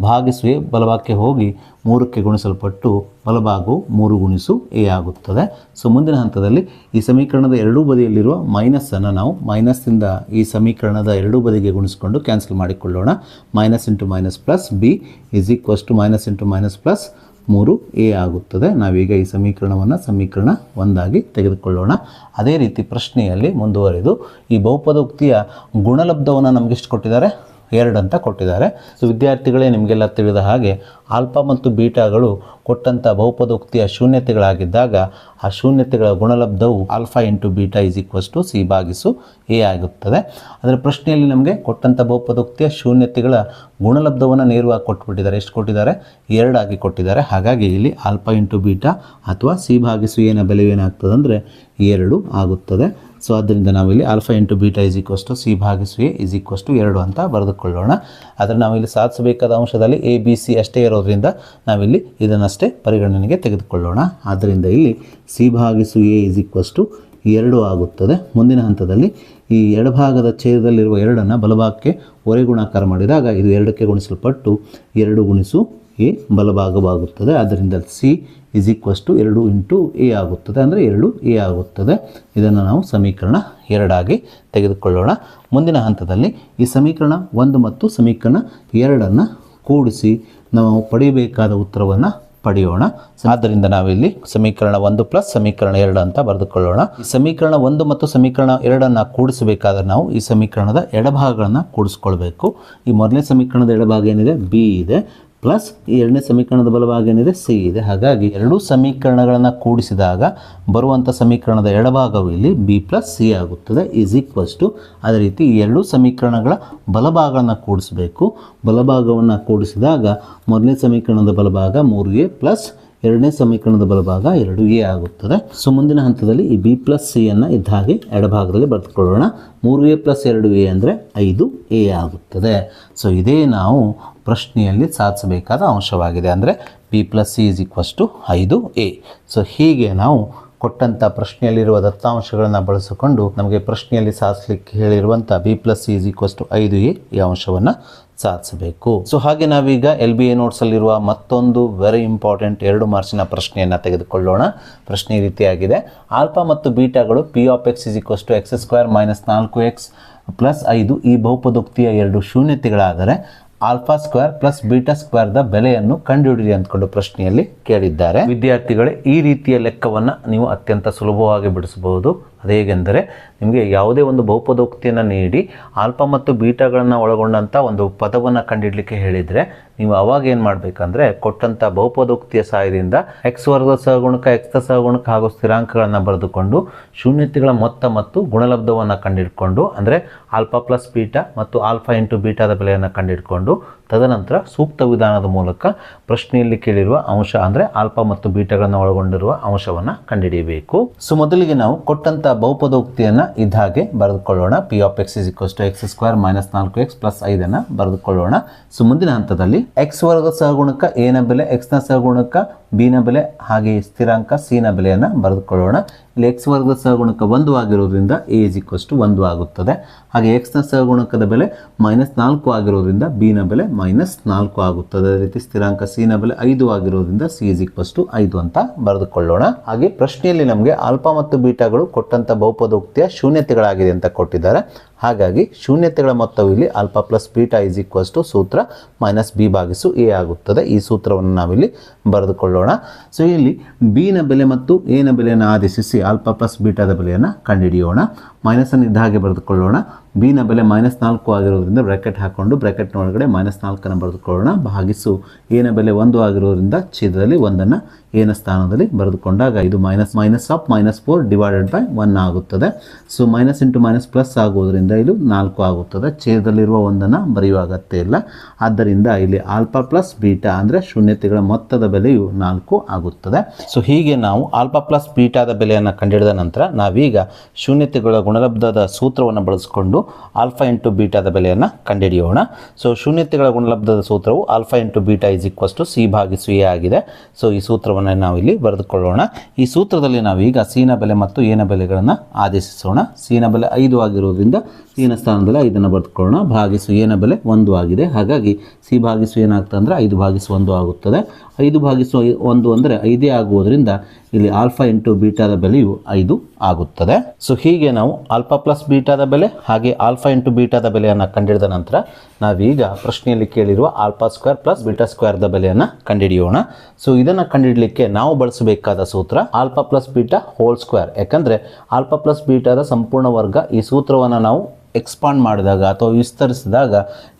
/a ಬಲಭಾಗಕ್ಕೆ ಹೋಗಿ 3ಕ್ಕೆ ಗುಣಿಸಲ್ಪಟ್ಟು ಬಲಭಾಗವು 3 × a ಆಗುತ್ತದೆ. ಸೊ ಮುಂದಿನ ಹಂತದಲ್ಲಿ ಈ ಸಮೀಕರಣದ ಎರಡೂ ಬದಿಯಲ್ಲಿರುವ ಮೈನಸ್ಸನ್ನು ನಾವು ಮೈನಸ್ನಿಂದ ಈ ಸಮೀಕರಣದ ಎರಡೂ ಬದಿಗೆ ಗುಣಿಸಿಕೊಂಡು ಕ್ಯಾನ್ಸಲ್ ಮಾಡಿಕೊಳ್ಳೋಣ. -× - b -× -3a ಆಗುತ್ತದೆ. ನಾವೀಗ ಈ ಸಮೀಕರಣವನ್ನು ಸಮೀಕರಣ 1 ತೆಗೆದುಕೊಳ್ಳೋಣ. ಅದೇ ರೀತಿ ಪ್ರಶ್ನೆಯಲ್ಲಿ ಮುಂದುವರೆದು ಈ ಬಹುಪದೋಕ್ತಿಯ ಗುಣಲಬ್ಧವನ್ನು ನಮಗೆಷ್ಟು ಕೊಟ್ಟಿದ್ದಾರೆ, 2 ಅಂತ ಕೊಟ್ಟಿದ್ದಾರೆ. ಸೊ ವಿದ್ಯಾರ್ಥಿಗಳೇ, ನಿಮಗೆಲ್ಲ ತಿಳಿದ ಹಾಗೆ ಆಲ್ಫಾ ಮತ್ತು ಬೀಟಾಗಳು ಕೊಟ್ಟಂಥ ಬಹುಪದೋಕ್ತಿಯ ಶೂನ್ಯತೆಗಳಾಗಿದ್ದಾಗ ಆ ಶೂನ್ಯತೆಗಳ ಗುಣಲಬ್ಧವು ಆಲ್ಫಾ × ಬೀಟಾ = c/a ಆಗುತ್ತದೆ. ಅದರ ಪ್ರಶ್ನೆಯಲ್ಲಿ ನಮಗೆ ಕೊಟ್ಟಂಥ ಬಹುಪದೋಕ್ತಿಯ ಶೂನ್ಯತೆಗಳ ಗುಣಲಬ್ಧವನ್ನು ನೇರವಾಗಿ ಕೊಟ್ಟುಬಿಟ್ಟಿದ್ದಾರೆ. ಎಷ್ಟು ಕೊಟ್ಟಿದ್ದಾರೆ, 2 ಆಗಿ ಕೊಟ್ಟಿದ್ದಾರೆ. ಹಾಗಾಗಿ ಇಲ್ಲಿ ಆಲ್ಫಾ × ಬೀಟಾ ಅಥವಾ c/a ನ ಬೆಲೆ ಏನಾಗ್ತದೆ ಅಂದರೆ 2 ಆಗುತ್ತದೆ. ಸೊ ಆದ್ದರಿಂದ ನಾವಿಲ್ಲಿ ಆಲ್ಫಾ × ಬೀಟಾ = c/a 2 ಅಂತ ಬರೆದುಕೊಳ್ಳೋಣ. ಆದರೆ ನಾವಿಲ್ಲಿ ಸಾಧಿಸಬೇಕಾದ ಅಂಶದಲ್ಲಿ a b c ಅಷ್ಟೇ ಇರೋದ್ರಿಂದ ನಾವಿಲ್ಲಿ ಇದನ್ನಷ್ಟೇ ಪರಿಗಣನೆಗೆ ತೆಗೆದುಕೊಳ್ಳೋಣ. ಆದ್ದರಿಂದ ಇಲ್ಲಿ c/a 2 ಆಗುತ್ತದೆ. ಮುಂದಿನ ಹಂತದಲ್ಲಿ ಈ ಎಡಭಾಗದ ಛೇದದಲ್ಲಿರುವ 2ಅನ್ನು ಬಲಭಾಗಕ್ಕೆ ಹೊರೆ ಗುಣಾಕಾರ ಮಾಡಿದಾಗ ಇದು 2ಕ್ಕೆ ಗುಣಿಸಲ್ಪಟ್ಟು 2 × ಎ ಬಲಭಾಗವಾಗುತ್ತದೆ. ಆದ್ದರಿಂದ C is equals to 2 into A ಆಗುತ್ತದೆ, ಅಂದರೆ 2 ಎ ಆಗುತ್ತದೆ. ಇದನ್ನು ನಾವು ಸಮೀಕರಣ 2 ಆಗಿ ತೆಗೆದುಕೊಳ್ಳೋಣ. ಮುಂದಿನ ಹಂತದಲ್ಲಿ ಈ ಸಮೀಕರಣ 1 ಮತ್ತು ಸಮೀಕರಣ 2 ಕೂಡಿಸಿ ನಾವು ಪಡೆಯಬೇಕಾದ ಉತ್ತರವನ್ನು ಪಡೆಯೋಣ. ಆದ್ದರಿಂದ ನಾವಿಲ್ಲಿ ಸಮೀಕರಣ 1 ಪ್ಲಸ್ ಸಮೀಕರಣ 2 ಅಂತ ಬರೆದುಕೊಳ್ಳೋಣ. ಈ ಸಮೀಕರಣ 1 ಮತ್ತು ಸಮೀಕರಣ 2 ಕೂಡಿಸಬೇಕಾದ್ರೆ ನಾವು ಈ ಸಮೀಕರಣದ ಎಡಭಾಗಗಳನ್ನು ಕೂಡಿಸ್ಕೊಳ್ಬೇಕು. ಈ ಮೊದಲನೇ ಸಮೀಕರಣದ ಎಡಭಾಗ ಏನಿದೆ ಬಿ ಇದೆ, ಪ್ಲಸ್ ಈ ಎರಡನೇ ಸಮೀಕರಣದ ಬಲಭಾಗ ಏನಿದೆ ಸಿ ಇದೆ. ಹಾಗಾಗಿ ಎರಡೂ ಸಮೀಕರಣಗಳನ್ನು ಕೂಡಿಸಿದಾಗ ಬರುವಂಥ ಸಮೀಕರಣದ ಎಡಭಾಗವು ಇಲ್ಲಿ ಬಿ ಪ್ಲಸ್ ಸಿ ಆಗುತ್ತದೆ ಈಸ್ ಈಕ್ವಲ್ಸ್ ಟು. ಅದೇ ರೀತಿ ಈ ಎರಡೂ ಸಮೀಕರಣಗಳ ಬಲಭಾಗಗಳನ್ನು ಕೂಡಿಸಬೇಕು. ಬಲಭಾಗವನ್ನು ಕೂಡಿಸಿದಾಗ ಮೊದಲನೇ ಸಮೀಕರಣದ ಬಲಭಾಗ 3a ಪ್ಲಸ್ ಎರಡನೇ ಸಮೀಕರಣದ ಬಲಭಾಗ 2a ಆಗುತ್ತದೆ. ಸೊ ಮುಂದಿನ ಹಂತದಲ್ಲಿ ಈ ಬಿ ಪ್ಲಸ್ ಸಿಯನ್ನು ಇದ್ದ ಹಾಗೆ ಎಡಭಾಗದಲ್ಲಿ ಬರೆದುಕೊಳ್ಳೋಣ. 3a ಪ್ಲಸ್ 2a ಅಂದರೆ 5a ಆಗುತ್ತದೆ. ಸೊ ಇದೇ ನಾವು ಪ್ರಶ್ನೆಯಲ್ಲಿ ಸಾಧಿಸಬೇಕಾದ ಅಂಶವಾಗಿದೆ. ಅಂದರೆ B plus C is equals to 5a. So ಹೀಗೆ ನಾವು ಕೊಟ್ಟಂಥ ಪ್ರಶ್ನೆಯಲ್ಲಿರುವ ದತ್ತಾಂಶಗಳನ್ನು ಬಳಸಿಕೊಂಡು ನಮಗೆ ಪ್ರಶ್ನೆಯಲ್ಲಿ ಸಾಧಿಸಲಿಕ್ಕೆ ಹೇಳಿರುವಂಥ B plus C is equals to 5a ಈ ಅಂಶವನ್ನು ಸಾಧಿಸಬೇಕು. ಸೊ ಹಾಗೆ ನಾವೀಗ LBA ನೋಟ್ಸಲ್ಲಿರುವ ಮತ್ತೊಂದು ವೆರಿ ಇಂಪಾರ್ಟೆಂಟ್ 2 ಮಾರ್ಕ್ಸಿನ ಪ್ರಶ್ನೆಯನ್ನು ತೆಗೆದುಕೊಳ್ಳೋಣ. ಪ್ರಶ್ನೆ ಈ ರೀತಿಯಾಗಿದೆ. ಆಲ್ಫಾ ಮತ್ತು ಬೀಟಾಗಳು P of X is equals to X square minus 4x plus 5 ಈ ಬಹುಪದೋಕ್ತಿಯ 2 ಶೂನ್ಯತೆಗಳಾದರೆ ಆಲ್ಫಾ ಸ್ಕ್ವೇರ್ ಪ್ಲಸ್ ಬೀಟಾ ಸ್ಕ್ವೇರ್ದ ಬೆಲೆಯನ್ನು ಕಂಡುಹಿಡಿಯಿರಿ ಅಂದ್ಕೊಂಡು ಪ್ರಶ್ನೆಯಲ್ಲಿ ಕೇಳಿದ್ದಾರೆ. ವಿದ್ಯಾರ್ಥಿಗಳೇ, ಈ ರೀತಿಯ ಲೆಕ್ಕವನ್ನು ನೀವು ಅತ್ಯಂತ ಸುಲಭವಾಗಿ ಬಿಡಿಸಬಹುದು. ಅದೇಗೆಂದರೆ ನಿಮಗೆ ಯಾವುದೇ ಒಂದು ಬಹುಪದೋಕ್ತಿಯನ್ನು ನೀಡಿ ಆಲ್ಫಾ ಮತ್ತು ಬೀಟಾಗಳನ್ನು ಒಳಗೊಂಡಂಥ ಒಂದು ಪದವನ್ನು ಕಂಡುಹಿಡಲಿಕ್ಕೆ ಹೇಳಿದರೆ ನೀವು ಅವಾಗ ಏನು ಮಾಡಬೇಕಂದ್ರೆ ಕೊಟ್ಟಂಥ ಬಹುಪದೋಕ್ತಿಯ ಸಹಾಯದಿಂದ ಎಕ್ಸ್ ವರ್ಗದ ಸಹಗುಣಕ, ಎಕ್ಸ್ನ ಸಹಗುಣಕ ಹಾಗೂ ಸ್ಥಿರಾಂಕಗಳನ್ನು ಬರೆದುಕೊಂಡು ಶೂನ್ಯತೆಗಳ ಮೊತ್ತ ಮತ್ತು ಗುಣಲಬ್ಧವನ್ನು ಕಂಡುಹಿಡ್ಕೊಂಡು, ಅಂದರೆ ಆಲ್ಫಾ ಪ್ಲಸ್ ಬೀಟಾ ಮತ್ತು ಆಲ್ಫಾ ಇಂಟು ಬೀಟಾದ ಬೆಲೆಯನ್ನು ಕಂಡುಹಿಡ್ಕೊಂಡು ತದನಂತರ ಸೂಕ್ತ ವಿಧಾನದ ಮೂಲಕ ಪ್ರಶ್ನೆಯಲ್ಲಿ ಕೇಳಿರುವ ಅಂಶ ಅಂದರೆ ಆಲ್ಫಾ ಮತ್ತು ಬೀಟಾಗಳನ್ನು ಒಳಗೊಂಡಿರುವ ಅಂಶವನ್ನು ಕಂಡುಹಿಡಿಯಬೇಕು. ಸೊ ಮೊದಲಿಗೆ ನಾವು ಕೊಟ್ಟಂಥ ಬಹುಪದೋಕ್ತಿಯನ್ನು ಇದ್ದ ಹಾಗೆ ಬರೆದುಕೊಳ್ಳೋಣ. P of X is equals to X square minus 4x plus 5 ಬರೆದುಕೊಳ್ಳೋಣ. ಸೊ ಮುಂದಿನ ಹಂತದಲ್ಲಿ ಎಕ್ಸ್ ವರ್ಗದ ಸಹಗುಣಕ ಎ ನ ಬೆಲೆ, ಎಕ್ಸ್ನ ಸಹಗುಣಕ ಬಿ ನ ಬೆಲೆ ಹಾಗೆ ಸ್ಥಿರಾಂಕ ಸಿ ನ ಬೆಲೆಯನ್ನು ಬರೆದುಕೊಳ್ಳೋಣ. ಇಲ್ಲಿ ಎಕ್ಸ್ ವರ್ಗದ ಸಹಗುಣಕ 1 ಆಗಿರೋದ್ರಿಂದ ಎ ಇಸ್ ಈಕ್ವಲ್ಸ್ ಟು 1 ಆಗುತ್ತದೆ. ಹಾಗೆ ಎಕ್ಸ್ನ ಸಹಗುಣಕದ ಬೆಲೆ -4 ಆಗಿರೋದ್ರಿಂದ ಬಿ ನ ಬೆಲೆ -4 ಆಗುತ್ತದೆ. ಅದೇ ರೀತಿ ಸ್ಥಿರಾಂಕ ಸಿ ನ ಬೆಲೆ 5 ಆಗಿರೋದ್ರಿಂದ ಸಿ ಇಸ್ ಈಕ್ವಲ್ಸ್ ಟು 5 ಅಂತ ಬರೆದುಕೊಳ್ಳೋಣ. ಹಾಗೆ ಪ್ರಶ್ನೆಯಲ್ಲಿ ನಮಗೆ ಆಲ್ಫಾ ಮತ್ತು ಬೀಟಾಗಳು ಕೊಟ್ಟಂತ ಬಹುಪದೋಕ್ತಿಯ ಶೂನ್ಯತೆಗಳಾಗಿದೆ ಅಂತ ಕೊಟ್ಟಿದ್ದಾರೆ. ಹಾಗಾಗಿ ಶೂನ್ಯತೆಗಳ ಮೊತ್ತವು ಇಲ್ಲಿ alpha plus beta is equals to ಸೂತ್ರ ಮೈನಸ್ ಬಿ ಭಾಗಿಸು ಎ ಆಗುತ್ತದೆ. ಈ ಸೂತ್ರವನ್ನು ನಾವಿಲ್ಲಿ ಬರೆದುಕೊಳ್ಳೋಣ. ಸೊ ಇಲ್ಲಿ ಬಿ ನ ಬೆಲೆ ಮತ್ತು ಎ ನ ಬೆಲೆಯನ್ನು ಆದೇಶಿಸಿ ಆಲ್ಫಾ ಪ್ಲಸ್ ಬೀಟಾದ ಬೆಲೆಯನ್ನು ಕಂಡುಹಿಡಿಯೋಣ. ಮೈನಸನ್ನು ಇದ್ದ ಹಾಗೆ ಬರೆದುಕೊಳ್ಳೋಣ. ಬಿ ನ ಬೆಲೆ -4 ಆಗಿರೋದ್ರಿಂದ ಬ್ರ್ಯಾಕೆಟ್ ಹಾಕೊಂಡು ಬ್ರ್ಯಾಕೆಟ್ನ ಒಳಗಡೆ -4 ಬರೆದುಕೊಳ್ಳೋಣ. ಭಾಗಿಸು ಎ ನ ಬೆಲೆ 1 ಆಗಿರೋದ್ರಿಂದ ಛೇದದಲ್ಲಿ 1 ಎ ನ ಸ್ಥಾನದಲ್ಲಿ ಬರೆದುಕೊಂಡಾಗ ಇದು ಮೈನಸ್ ಆಫ್ -4 ಡಿವೈಡೆಡ್ ಬೈ 1 ಆಗುತ್ತದೆ. So minus into minus plus ಆಗೋದ್ರಿಂದ ಇದು 4 ಆಗುತ್ತದೆ. ಛೇದದಲ್ಲಿರುವ 1 ಬರೆಯುವ ಅಗತ್ಯ ಇಲ್ಲ. ಆದ್ದರಿಂದ ಇಲ್ಲಿ ಆಲ್ಫಾ ಪ್ಲಸ್ ಬೀಟಾ ಅಂದರೆ ಶೂನ್ಯತೆಗಳ ಮೊತ್ತದ ಬೆಲೆಯು 4 ಆಗುತ್ತದೆ. ಸೊ ಹೀಗೆ ನಾವು ಆಲ್ಫಾ ಪ್ಲಸ್ ಬೀಟಾದ ಬೆಲೆಯನ್ನು ಕಂಡುಹಿಡಿದ ನಂತರ ನಾವೀಗ ಶೂನ್ಯತೆಗಳ ಗುಣಲಬ್ಧದ ಸೂತ್ರವನ್ನು ಬಳಸಿಕೊಂಡು ಆಲ್ಫಾ ಇಂಟು ಬೀಟಾದ ಬೆಲೆಯನ್ನು ಕಂಡುಹಿಡಿಯೋಣ. ಸೊ ಶೂನ್ಯತೆಗಳ ಗುಣಲಬ್ಧದ ಸೂತ್ರವು alpha into beta is equals to C ಭಾಗಿಸು ಎ ಆಗಿದೆ. ಸೊ ಈ ಸೂತ್ರವನ್ನು ನಾವಿಲ್ಲಿ ಬರೆದುಕೊಳ್ಳೋಣ. ಈ ಸೂತ್ರದಲ್ಲಿ ನಾವೀಗ ಸಿ ನ ಬೆಲೆ ಮತ್ತು ಎ ನ ಬೆಲೆಗಳನ್ನು ಆದೇಶಿಸೋಣ. ಸಿ ನ ಬೆಲೆ 5 ಆಗಿರೋದ್ರಿಂದ ಸಿ ನ ಸ್ಥಾನದಲ್ಲಿ 5 ಬರೆದುಕೊಳ್ಳೋಣ. ಭಾಗಿಸು ಎ ನ ಬೆಲೆ 1 ಆಗಿದೆ. ಹಾಗಾಗಿ ಸಿ ಭಾಗಿಸು ಏನಾಗ್ತದೆ ಅಂದರೆ 5 ಭಾಗಿಸು 1 ಆಗುತ್ತದೆ. 5 ಭಾಗಿಸು 1 ಅಂದರೆ 5 ಆಗುವುದರಿಂದ ಇಲ್ಲಿ ಆಲ್ಫಾ ಇಂಟು ಬೀಟಾದ ಬೆಲೆಯು 5 ಆಗುತ್ತದೆ. ಸೊ ಹೀಗೆ ನಾವು ಆಲ್ಫಾ ಪ್ಲಸ್ ಬೀಟಾದ ಬೆಲೆ ಹಾಗೆ ಆಲ್ಫಾ ಇಂಟು ಬೀಟಾದ ಬೆಲೆಯನ್ನು ಕಂಡುಹಿಡಿದ ನಂತರ ನಾವೀಗ ಪ್ರಶ್ನೆಯಲ್ಲಿ ಕೇಳಿರುವ ಆಲ್ಫಾ ಸ್ಕ್ವೇರ್ ಪ್ಲಸ್ ಬೀಟಾ ಸ್ಕ್ವೇರ್ದ ಬೆಲೆಯನ್ನು ಕಂಡುಹಿಡಿಯೋಣ. ಸೊ ಇದನ್ನು ಕಂಡುಹಿಡಲಿಕ್ಕೆ ನಾವು ಬಳಸಬೇಕಾದ ಸೂತ್ರ alpha plus beta whole square. ಯಾಕಂದರೆ ಆಲ್ಫಾ ಪ್ಲಸ್ ಬೀಟಾದ ಸಂಪೂರ್ಣ ವರ್ಗ ಈ ಸೂತ್ರವನ್ನು ನಾವು ಎಕ್ಸ್ಪಾಂಡ್ ಮಾಡಿದಾಗ ಅಥವಾ ವಿಸ್ತರಿಸಿದಾಗ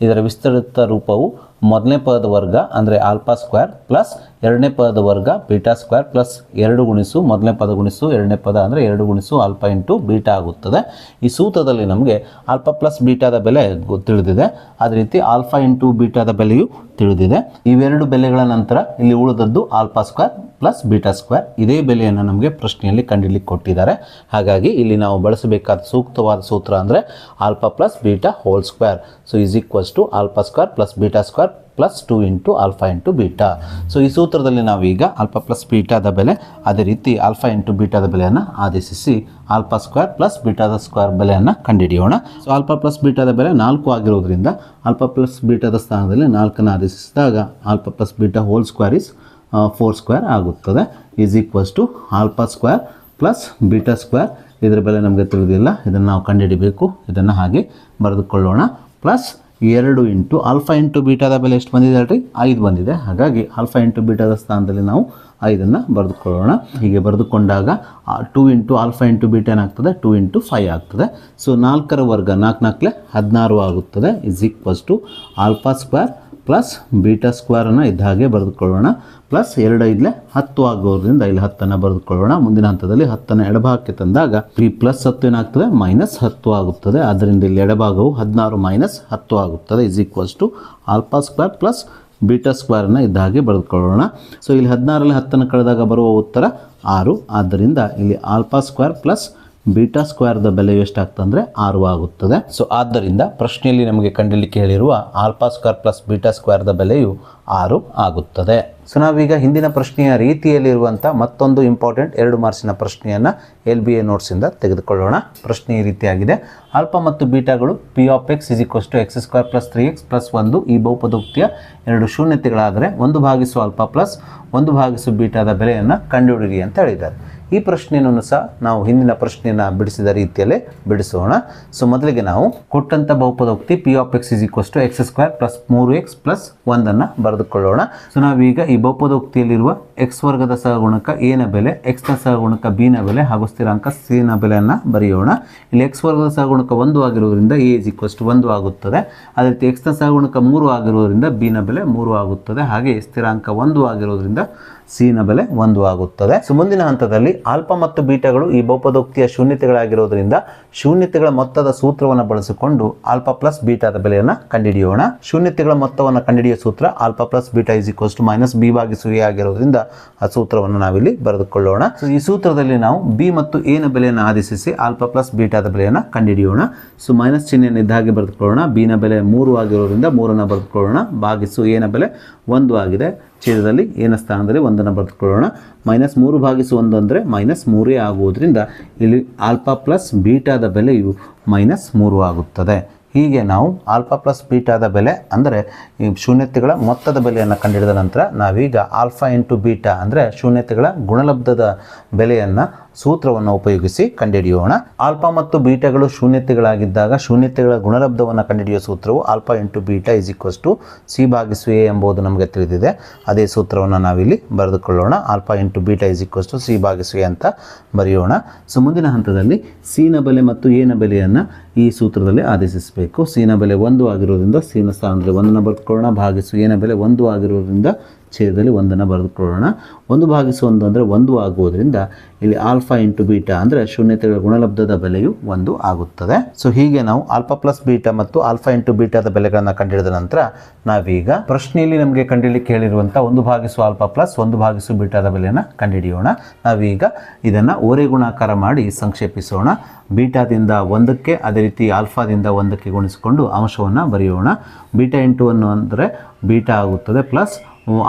ಇದರ ವಿಸ್ತರಿತ ರೂಪವು ಮೊದಲನೇ ಪದದ ವರ್ಗ ಅಂದರೆ ಆಲ್ಫಾ ಸ್ಕ್ವೇರ್ ಪ್ಲಸ್ ಎರಡನೇ ಪದದ ವರ್ಗ ಬೀಟಾ ಸ್ಕ್ವೇರ್ ಪ್ಲಸ್ 2 ಗುಣಿಸು ಮೊದಲನೇ ಪದ ಗುಣಿಸು ಎರಡನೇ ಪದ ಅಂದರೆ 2 ಗುಣಿಸು ಆಲ್ಫಾ ಇಂಟು ಬೀಟಾ ಆಗುತ್ತದೆ. ಈ ಸೂತ್ರದಲ್ಲಿ ನಮಗೆ ಆಲ್ಫಾ ಪ್ಲಸ್ ಬೀಟಾದ ಬೆಲೆ ತಿಳಿದಿದೆ. ಅದೇ ರೀತಿ ಆಲ್ಫಾ ಇಂಟು ಬೀಟಾದ ಬೆಲೆಯು ತಿಳಿದಿದೆ. ಇವೆರಡು ಬೆಲೆಗಳ ನಂತರ ಇಲ್ಲಿ ಉಳಿದದ್ದು alpha square plus beta square ಇದೇ ಬೆಲೆಯನ್ನು ನಮಗೆ ಪ್ರಶ್ನೆಯಲ್ಲಿ ಕಂಡುಹಿಡಿಯಲಿಕ್ಕೆ ಕೊಟ್ಟಿದ್ದಾರೆ. ಹಾಗಾಗಿ ಇಲ್ಲಿ ನಾವು ಬಳಸಬೇಕಾದ ಸೂಕ್ತವಾದ ಸೂತ್ರ ಅಂದರೆ alpha plus beta whole square. So is equals to alpha square plus beta square plus 2 into alpha into beta. So ಈ ಸೂತ್ರದಲ್ಲಿ ನಾವೀಗ ಆಲ್ಫಾ ಪ್ಲಸ್ ಬೀಟಾದ ಬೆಲೆ ಅದೇ ರೀತಿ ಆಲ್ಫಾ ಇಂಟು ಬೀಟಾದ ಬೆಲೆಯನ್ನು ಆದೇಶಿಸಿ ಆಲ್ಫಾ ಸ್ಕ್ವೇರ್ ಪ್ಲಸ್ ಬೀಟಾದ ಸ್ಕ್ವೇರ್ ಬೆಲೆಯನ್ನು ಕಂಡುಹಿಡಿಯೋಣ. ಸೊ ಆಲ್ಫಾ ಪ್ಲಸ್ ಬೀಟಾದ ಬೆಲೆ 4 ಆಗಿರೋದ್ರಿಂದ ಆಲ್ಫಾ ಪ್ಲಸ್ ಬೀಟಾದ ಸ್ಥಾನದಲ್ಲಿ 4ಅನ್ನು ಆದೇಶಿಸಿದಾಗ alpha plus beta whole square is 4 square ಆಗುತ್ತದೆ. Is equals to alpha square plus beta square. ಇದರ ಬೆಲೆ ನಮಗೆ ತಿಳಿದಿಲ್ಲ, ಇದನ್ನು ನಾವು ಕಂಡುಹಿಡಿಬೇಕು. ಇದನ್ನು ಹಾಗೆ ಬರೆದುಕೊಳ್ಳೋಣ. ಪ್ಲಸ್ 2 ಇಂಟು ಆಲ್ಫಾ ಇಂಟು ಬೀಟಾದ ಬೆಲೆ ಎಷ್ಟು ಬಂದಿದೆ ಹೇಳ್ರಿ? 5 ಬಂದಿದೆ. ಹಾಗಾಗಿ ಆಲ್ಫಾ ಇಂಟು ಬೀಟಾದ ಸ್ಥಾನದಲ್ಲಿ ನಾವು 5ಅನ್ನು ಬರೆದುಕೊಳ್ಳೋಣ. ಹೀಗೆ ಬರೆದುಕೊಂಡಾಗ 2 ಇಂಟು ಆಲ್ಫಾ ಇಂಟು ಬೀಟಾ ಏನಾಗ್ತದೆ? 2 ಇಂಟು 5 ಆಗ್ತದೆ. ಸೊ 4ರ ವರ್ಗ 4 4 16 ಆಗುತ್ತದೆ. Is equals to alpha square plus beta ಸ್ಕ್ವೇರನ್ನು ಇದ್ದ ಹಾಗೆ ಬರೆದುಕೊಳ್ಳೋಣ. ಪ್ಲಸ್ 2 5 10 ಆಗೋದ್ರಿಂದ ಇಲ್ಲಿ 10ಅನ್ನು ಬರೆದುಕೊಳ್ಳೋಣ. ಮುಂದಿನ ಹಂತದಲ್ಲಿ 10ಅನ್ನು ಎಡಭಾಗಕ್ಕೆ ತಂದಾಗ ಈ ಪ್ಲಸ್ 10 ಏನಾಗ್ತದೆ? ಮೈನಸ್ 10 ಆಗುತ್ತದೆ. ಆದ್ದರಿಂದ ಇಲ್ಲಿ ಎಡಭಾಗವು 16 ಮೈನಸ್ 10 ಆಗುತ್ತದೆ. Is equals to alpha square plus beta ಸ್ಕ್ವೇರನ್ನು ಇದ್ದ ಹಾಗೆ ಬರೆದುಕೊಳ್ಳೋಣ. ಸೊ ಇಲ್ಲಿ 16ರಲ್ಲಿ 10ಅನ್ನು ಕಳೆದಾಗ ಬರುವ ಉತ್ತರ 6. ಆದ್ದರಿಂದ ಇಲ್ಲಿ ಆಲ್ಫಾ ಸ್ಕ್ವೇರ್ ಪ್ಲಸ್ ಬೀಟಾ ಸ್ಕ್ವೇರ್ದ ಬೆಲೆಯು ಎಷ್ಟಾಗ್ತಂದರೆ 6 ಆಗುತ್ತದೆ. ಸೊ ಆದ್ದರಿಂದ ಪ್ರಶ್ನೆಯಲ್ಲಿ ನಮಗೆ ಕಂಡುಹಿಡಿಯಲಿಕ್ಕೆ ಹೇಳಿರುವ ಆಲ್ಫಾ ಸ್ಕ್ವೇರ್ ಪ್ಲಸ್ ಬೀಟಾ ಸ್ಕ್ವೇರ್ದ ಬೆಲೆಯು 6 ಆಗುತ್ತದೆ. ಸೊ ನಾವೀಗ ಹಿಂದಿನ ಪ್ರಶ್ನೆಯ ರೀತಿಯಲ್ಲಿರುವಂಥ ಮತ್ತೊಂದು ಇಂಪಾರ್ಟೆಂಟ್ 2 ಮಾರ್ಕ್ಸಿನ ಪ್ರಶ್ನೆಯನ್ನು LBA ನೋಟ್ಸಿಂದ ತೆಗೆದುಕೊಳ್ಳೋಣ. ಪ್ರಶ್ನೆ ಈ ರೀತಿಯಾಗಿದೆ. ಆಲ್ಫಾ ಮತ್ತು ಬೀಟಾಗಳು P of X is equals to X square plus 3x plus 1 ಈ ಬಹುಪದೋಕ್ತಿಯ 2 ಶೂನ್ಯತೆಗಳಾದರೆ 1 ಆಲ್ಫಾ ಪ್ಲಸ್ 1 ಬೀಟಾದ ಬೆಲೆಯನ್ನು ಕಂಡುಹಿಡಿಯಿರಿ ಅಂತ ಹೇಳಿದ್ದಾರೆ. ಈ ಪ್ರಶ್ನೆಯನ್ನು ಸಹ ನಾವು ಹಿಂದಿನ ಪ್ರಶ್ನೆಯನ್ನು ಬಿಡಿಸಿದ ರೀತಿಯಲ್ಲೇ ಬಿಡಿಸೋಣ. ಸೊ ಮೊದಲಿಗೆ ನಾವು ಕೊಟ್ಟಂಥ ಬಹುಪದೋಕ್ತಿ P of X is equals to X square plus 3x plus 1ಅನ್ನು ಬರೆದುಕೊಳ್ಳೋಣ. ಸೊ ನಾವೀಗ ಈ ಬಹುಪದೋಕ್ತಿಯಲ್ಲಿರುವ ಎಕ್ಸ್ ವರ್ಗದ ಸಹಗುಣಕ ಎ ನ ಬೆಲೆ, ಎಕ್ಸ್ ನ ಸಹಗುಣಕ ಬಿ ನ ಬೆಲೆ ಹಾಗೂ ಸ್ಥಿರಾಂಕ ಸಿ ನ ಬೆಲೆಯನ್ನು ಬರೆಯೋಣ. ಇಲ್ಲಿ ಎಕ್ಸ್ ವರ್ಗದ ಸಹಗುಣಕ 1 ಆಗಿರುವುದರಿಂದ ಎ ಇಸ್ ಈಕ್ವಲ್ಸ್ ಟು 1 ಆಗುತ್ತದೆ. ಅದೇ ರೀತಿ ಎಕ್ಸ್ ನ ಸಹಗುಣಕ 3 ಆಗಿರುವುದರಿಂದ ಬಿ ನ ಬೆಲೆ 3 ಆಗುತ್ತದೆ. ಹಾಗೆ ಸ್ಥಿರಾಂಕ 1 ಆಗಿರುವುದರಿಂದ ಸಿ ನ ಬೆಲೆ 1 ಆಗುತ್ತದೆ. ಸೊ ಮುಂದಿನ ಹಂತದಲ್ಲಿ ಆಲ್ಫಾ ಮತ್ತು ಬೀಟಾಗಳು ಈ ಬಹುಪದೋಕ್ತಿಯ ಶೂನ್ಯತೆಗಳಾಗಿರೋದ್ರಿಂದ ಶೂನ್ಯತೆಗಳ ಮೊತ್ತದ ಸೂತ್ರವನ್ನು ಬಳಸಿಕೊಂಡು ಆಲ್ಫಾ ಪ್ಲಸ್ ಬೀಟಾದ ಬೆಲೆಯನ್ನು ಕಂಡುಹಿಡಿಯೋಣ. ಶೂನ್ಯತೆಗಳ ಮೊತ್ತವನ್ನು ಕಂಡುಹಿಡಿಯುವ ಸೂತ್ರ alpha plus beta is equals to minus B ಭಾಗಿಸು ಎ ಆಗಿರೋದ್ರಿಂದ ಆ ಸೂತ್ರವನ್ನು ನಾವಿಲ್ಲಿ ಬರೆದುಕೊಳ್ಳೋಣ. ಸೊ ಈ ಸೂತ್ರದಲ್ಲಿ ನಾವು ಬಿ ಮತ್ತು ಎ ನ ಬೆಲೆಯನ್ನು ಆದೇಶಿಸಿ ಆಲ್ಫಾ ಪ್ಲಸ್ ಬೀಟಾದ ಬೆಲೆಯನ್ನು ಕಂಡುಹಿಡಿಯೋಣ. ಸೊ ಮೈನಸ್ ಚಿಹ್ನೆಯನ್ನು ಇದ್ದ ಹಾಗೆ ಬರೆದುಕೊಳ್ಳೋಣ. ಬಿ ನ ಬೆಲೆ 3 ಆಗಿರೋದ್ರಿಂದ 3ಅನ್ನು ಬರೆದುಕೊಳ್ಳೋಣ. ಭಾಗಿಸು ಎ ನ ಬೆಲೆ 1 ಆಗಿದೆ. ಛೇದದಲ್ಲಿ ಎನ ಸ್ಥಾನದಲ್ಲಿ 1ಅನ್ನು ಬರೆದುಕೊಳ್ಳೋಣ. -3/1 ಅಂದರೆ -3 ಆಗುವುದರಿಂದ ಇಲ್ಲಿ ಆಲ್ಫಾ ಪ್ಲಸ್ ಬೀಟಾದ ಬೆಲೆಯು -3 ಆಗುತ್ತದೆ. ಹೀಗೆ ನಾವು ಆಲ್ಫಾ ಪ್ಲಸ್ ಬೀಟಾದ ಬೆಲೆ ಅಂದರೆ ಈ ಶೂನ್ಯತೆಗಳ ಮೊತ್ತದ ಬೆಲೆಯನ್ನು ಕಂಡುಹಿಡಿದ ನಂತರ ನಾವೀಗ ಆಲ್ಫಾ ಇಂಟು ಬೀಟಾ ಅಂದರೆ ಶೂನ್ಯತೆಗಳ ಗುಣಲಬ್ಧದ ಬೆಲೆಯನ್ನು ಸೂತ್ರವನ್ನು ಉಪಯೋಗಿಸಿ ಕಂಡುಹಿಡಿಯೋಣ. ಆಲ್ಫಾ ಮತ್ತು ಬೀಟಾಗಳು ಶೂನ್ಯತೆಗಳಾಗಿದ್ದಾಗ ಶೂನ್ಯತೆಗಳ ಗುಣಲಬ್ಧವನ್ನು ಕಂಡುಹಿಡಿಯುವ ಸೂತ್ರವು alpha into beta is equals to C ಭಾಗಿಸು ಎ ಎಂಬುದು ನಮಗೆ ತಿಳಿದಿದೆ. ಅದೇ ಸೂತ್ರವನ್ನು ನಾವಿಲ್ಲಿ ಬರೆದುಕೊಳ್ಳೋಣ. Alpha into beta is equals to C ಭಾಗಿಸು ಎ ಅಂತ ಬರೆಯೋಣ. ಸೊ ಮುಂದಿನ ಹಂತದಲ್ಲಿ ಸಿ ನ ಬೆಲೆ ಮತ್ತು ಎ ನ ಬೆಲೆಯನ್ನು ಈ ಸೂತ್ರದಲ್ಲಿ ಆದೇಶಿಸಬೇಕು. ಸಿ ನ ಬೆಲೆ 1 ಆಗಿರೋದ್ರಿಂದ ಸಿ ನ ಸ್ಥಾನದಲ್ಲಿ 1ಅನ್ನು ಬರೆದುಕೊಳ್ಳೋಣ. ಭಾಗಿಸು ಎ ನ ಬೆಲೆ 1 ಆಗಿರೋದ್ರಿಂದ ಛೇದದಲ್ಲಿ 1ಅನ್ನು ಬರೆದುಕೊಳ್ಳೋಣ. 1/1 ಅಂದರೆ 1 ಆಗುವುದರಿಂದ ಇಲ್ಲಿ ಆಲ್ಫಾ ಇಂಟು ಬೀಟಾ ಅಂದರೆ ಶೂನ್ಯತೆಗಳ ಗುಣಲಬ್ಧದ ಬೆಲೆಯು 1 ಆಗುತ್ತದೆ. ಸೊ ಹೀಗೆ ನಾವು ಆಲ್ಫಾ ಪ್ಲಸ್ ಬೀಟಾ ಮತ್ತು ಆಲ್ಫಾ ಇಂಟು ಬೀಟಾದ ಬೆಲೆಗಳನ್ನು ಕಂಡುಹಿಡಿದ ನಂತರ ನಾವೀಗ ಪ್ರಶ್ನೆಯಲ್ಲಿ ನಮಗೆ ಕಂಡುಹಿಡಿಯಲಿಕ್ಕೆ ಹೇಳಿರುವಂಥ 1 ಆಲ್ಫಾ ಪ್ಲಸ್ 1 ಬೀಟಾದ ಬೆಲೆಯನ್ನು ಕಂಡುಹಿಡಿಯೋಣ. ನಾವೀಗ ಇದನ್ನು ಓರೆ ಗುಣಾಕಾರ ಮಾಡಿ ಸಂಕ್ಷೇಪಿಸೋಣ. ಬೀಟಾದಿಂದ 1ಕ್ಕೆ ಅದೇ ರೀತಿ ಆಲ್ಫಾದಿಂದ 1ಕ್ಕೆ ಗುಣಿಸಿಕೊಂಡು ಅಂಶವನ್ನು ಬರೆಯೋಣ. ಬೀಟಾ ಇಂಟು 1 ಅಂದರೆ ಬೀಟಾ ಆಗುತ್ತದೆ ಪ್ಲಸ್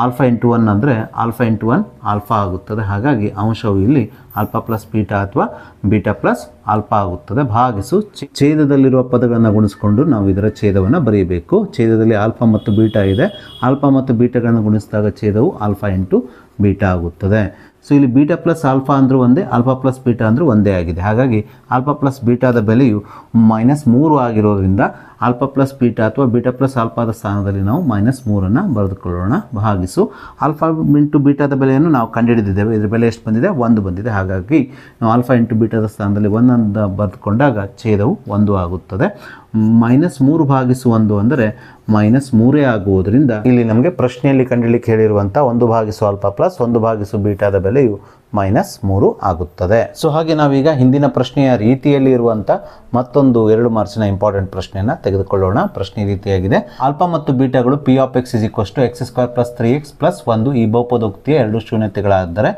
ಆಲ್ಫಾ ಇಂಟು 1 ಅಂದರೆ ಆಲ್ಫಾ ಇಂಟು 1 ಆಲ್ಫಾ ಆಗುತ್ತದೆ. ಹಾಗಾಗಿ ಅಂಶವು ಇಲ್ಲಿ ಆಲ್ಫಾ ಪ್ಲಸ್ ಬೀಟಾ ಅಥವಾ ಬೀಟಾ ಪ್ಲಸ್ ಆಲ್ಫಾ ಆಗುತ್ತದೆ. ಭಾಗಿಸು ಛೇದದಲ್ಲಿರುವ ಪದಗಳನ್ನು ಗುಣಿಸಿಕೊಂಡು ನಾವು ಇದರ ಛೇದವನ್ನು ಬರೆಯಬೇಕು. ಛೇದದಲ್ಲಿ ಆಲ್ಫಾ ಮತ್ತು ಬೀಟಾ ಇದೆ. ಆಲ್ಫಾ ಮತ್ತು ಬೀಟಾಗಳನ್ನು ಗುಣಿಸಿದಾಗ ಛೇದವು ಆಲ್ಫಾ ಇಂಟು ಬೀಟಾ ಆಗುತ್ತದೆ. ಸೊ ಇಲ್ಲಿ ಬೀಟಾ ಪ್ಲಸ್ ಆಲ್ಫಾ ಅಂದರೂ ಒಂದೇ, ಆಲ್ಫಾ ಪ್ಲಸ್ ಬೀಟಾ ಅಂದರೂ ಒಂದೇ ಆಗಿದೆ. ಹಾಗಾಗಿ ಆಲ್ಫಾ ಪ್ಲಸ್ ಬೀಟಾದ ಬೆಲೆಯು -3 ಆಗಿರೋದ್ರಿಂದ ಆಲ್ಫಾ ಪ್ಲಸ್ ಬೀಟಾ ಅಥವಾ ಬೀಟಾ ಪ್ಲಸ್ ಆಲ್ಫಾದ ಸ್ಥಾನದಲ್ಲಿ ನಾವು -3ಅನ್ನು ಬರೆದುಕೊಳ್ಳೋಣ. ಭಾಗಿಸು ಆಲ್ಫಾ ಇಂಟು ಬೀಟಾದ ಬೆಲೆಯನ್ನು ನಾವು ಕಂಡುಹಿಡಿದಿದ್ದೇವೆ. ಇದರ ಬೆಲೆ ಎಷ್ಟು ಬಂದಿದೆ? 1 ಬಂದಿದೆ. ಹಾಗಾಗಿ ನಾವು ಆಲ್ಫಾ ಇಂಟು ಬೀಟಾದ ಸ್ಥಾನದಲ್ಲಿ 1ಅನ್ನು ಬರೆದುಕೊಂಡಾಗ ಛೇದವು 1 ಆಗುತ್ತದೆ. -3/1 ಅಂದರೆ -3 ಆಗುವುದರಿಂದ ಇಲ್ಲಿ ನಮಗೆ ಪ್ರಶ್ನೆಯಲ್ಲಿ ಕಂಡುಹಿಡಿಯಲಿಕ್ಕೆ ಹೇಳಿರುವಂಥ 1 ಆಲ್ಫಾ ಪ್ಲಸ್ 1 ಬೀಟಾದ ಬೆಲೆಯು -3 ಆಗುತ್ತದೆ. ಸೊ ಹಾಗೆ ನಾವೀಗ ಹಿಂದಿನ ಪ್ರಶ್ನೆಯ ರೀತಿಯಲ್ಲಿ ಇರುವಂಥ ಮತ್ತೊಂದು 2 ಮಾರ್ಕ್ಸಿನ ಇಂಪಾರ್ಟೆಂಟ್ ಪ್ರಶ್ನೆಯನ್ನು ತೆಗೆದುಕೊಳ್ಳೋಣ. ಪ್ರಶ್ನೆ ರೀತಿಯಾಗಿದೆ, ಆಲ್ಫಾ ಮತ್ತು ಬೀಟಾಗಳು P of X is equals to X square plus 3x plus 1 ಈ ಬಹುಪದೋಕ್ತಿಯ 2 ಶೂನ್ಯತೆಗಳಾದರೆ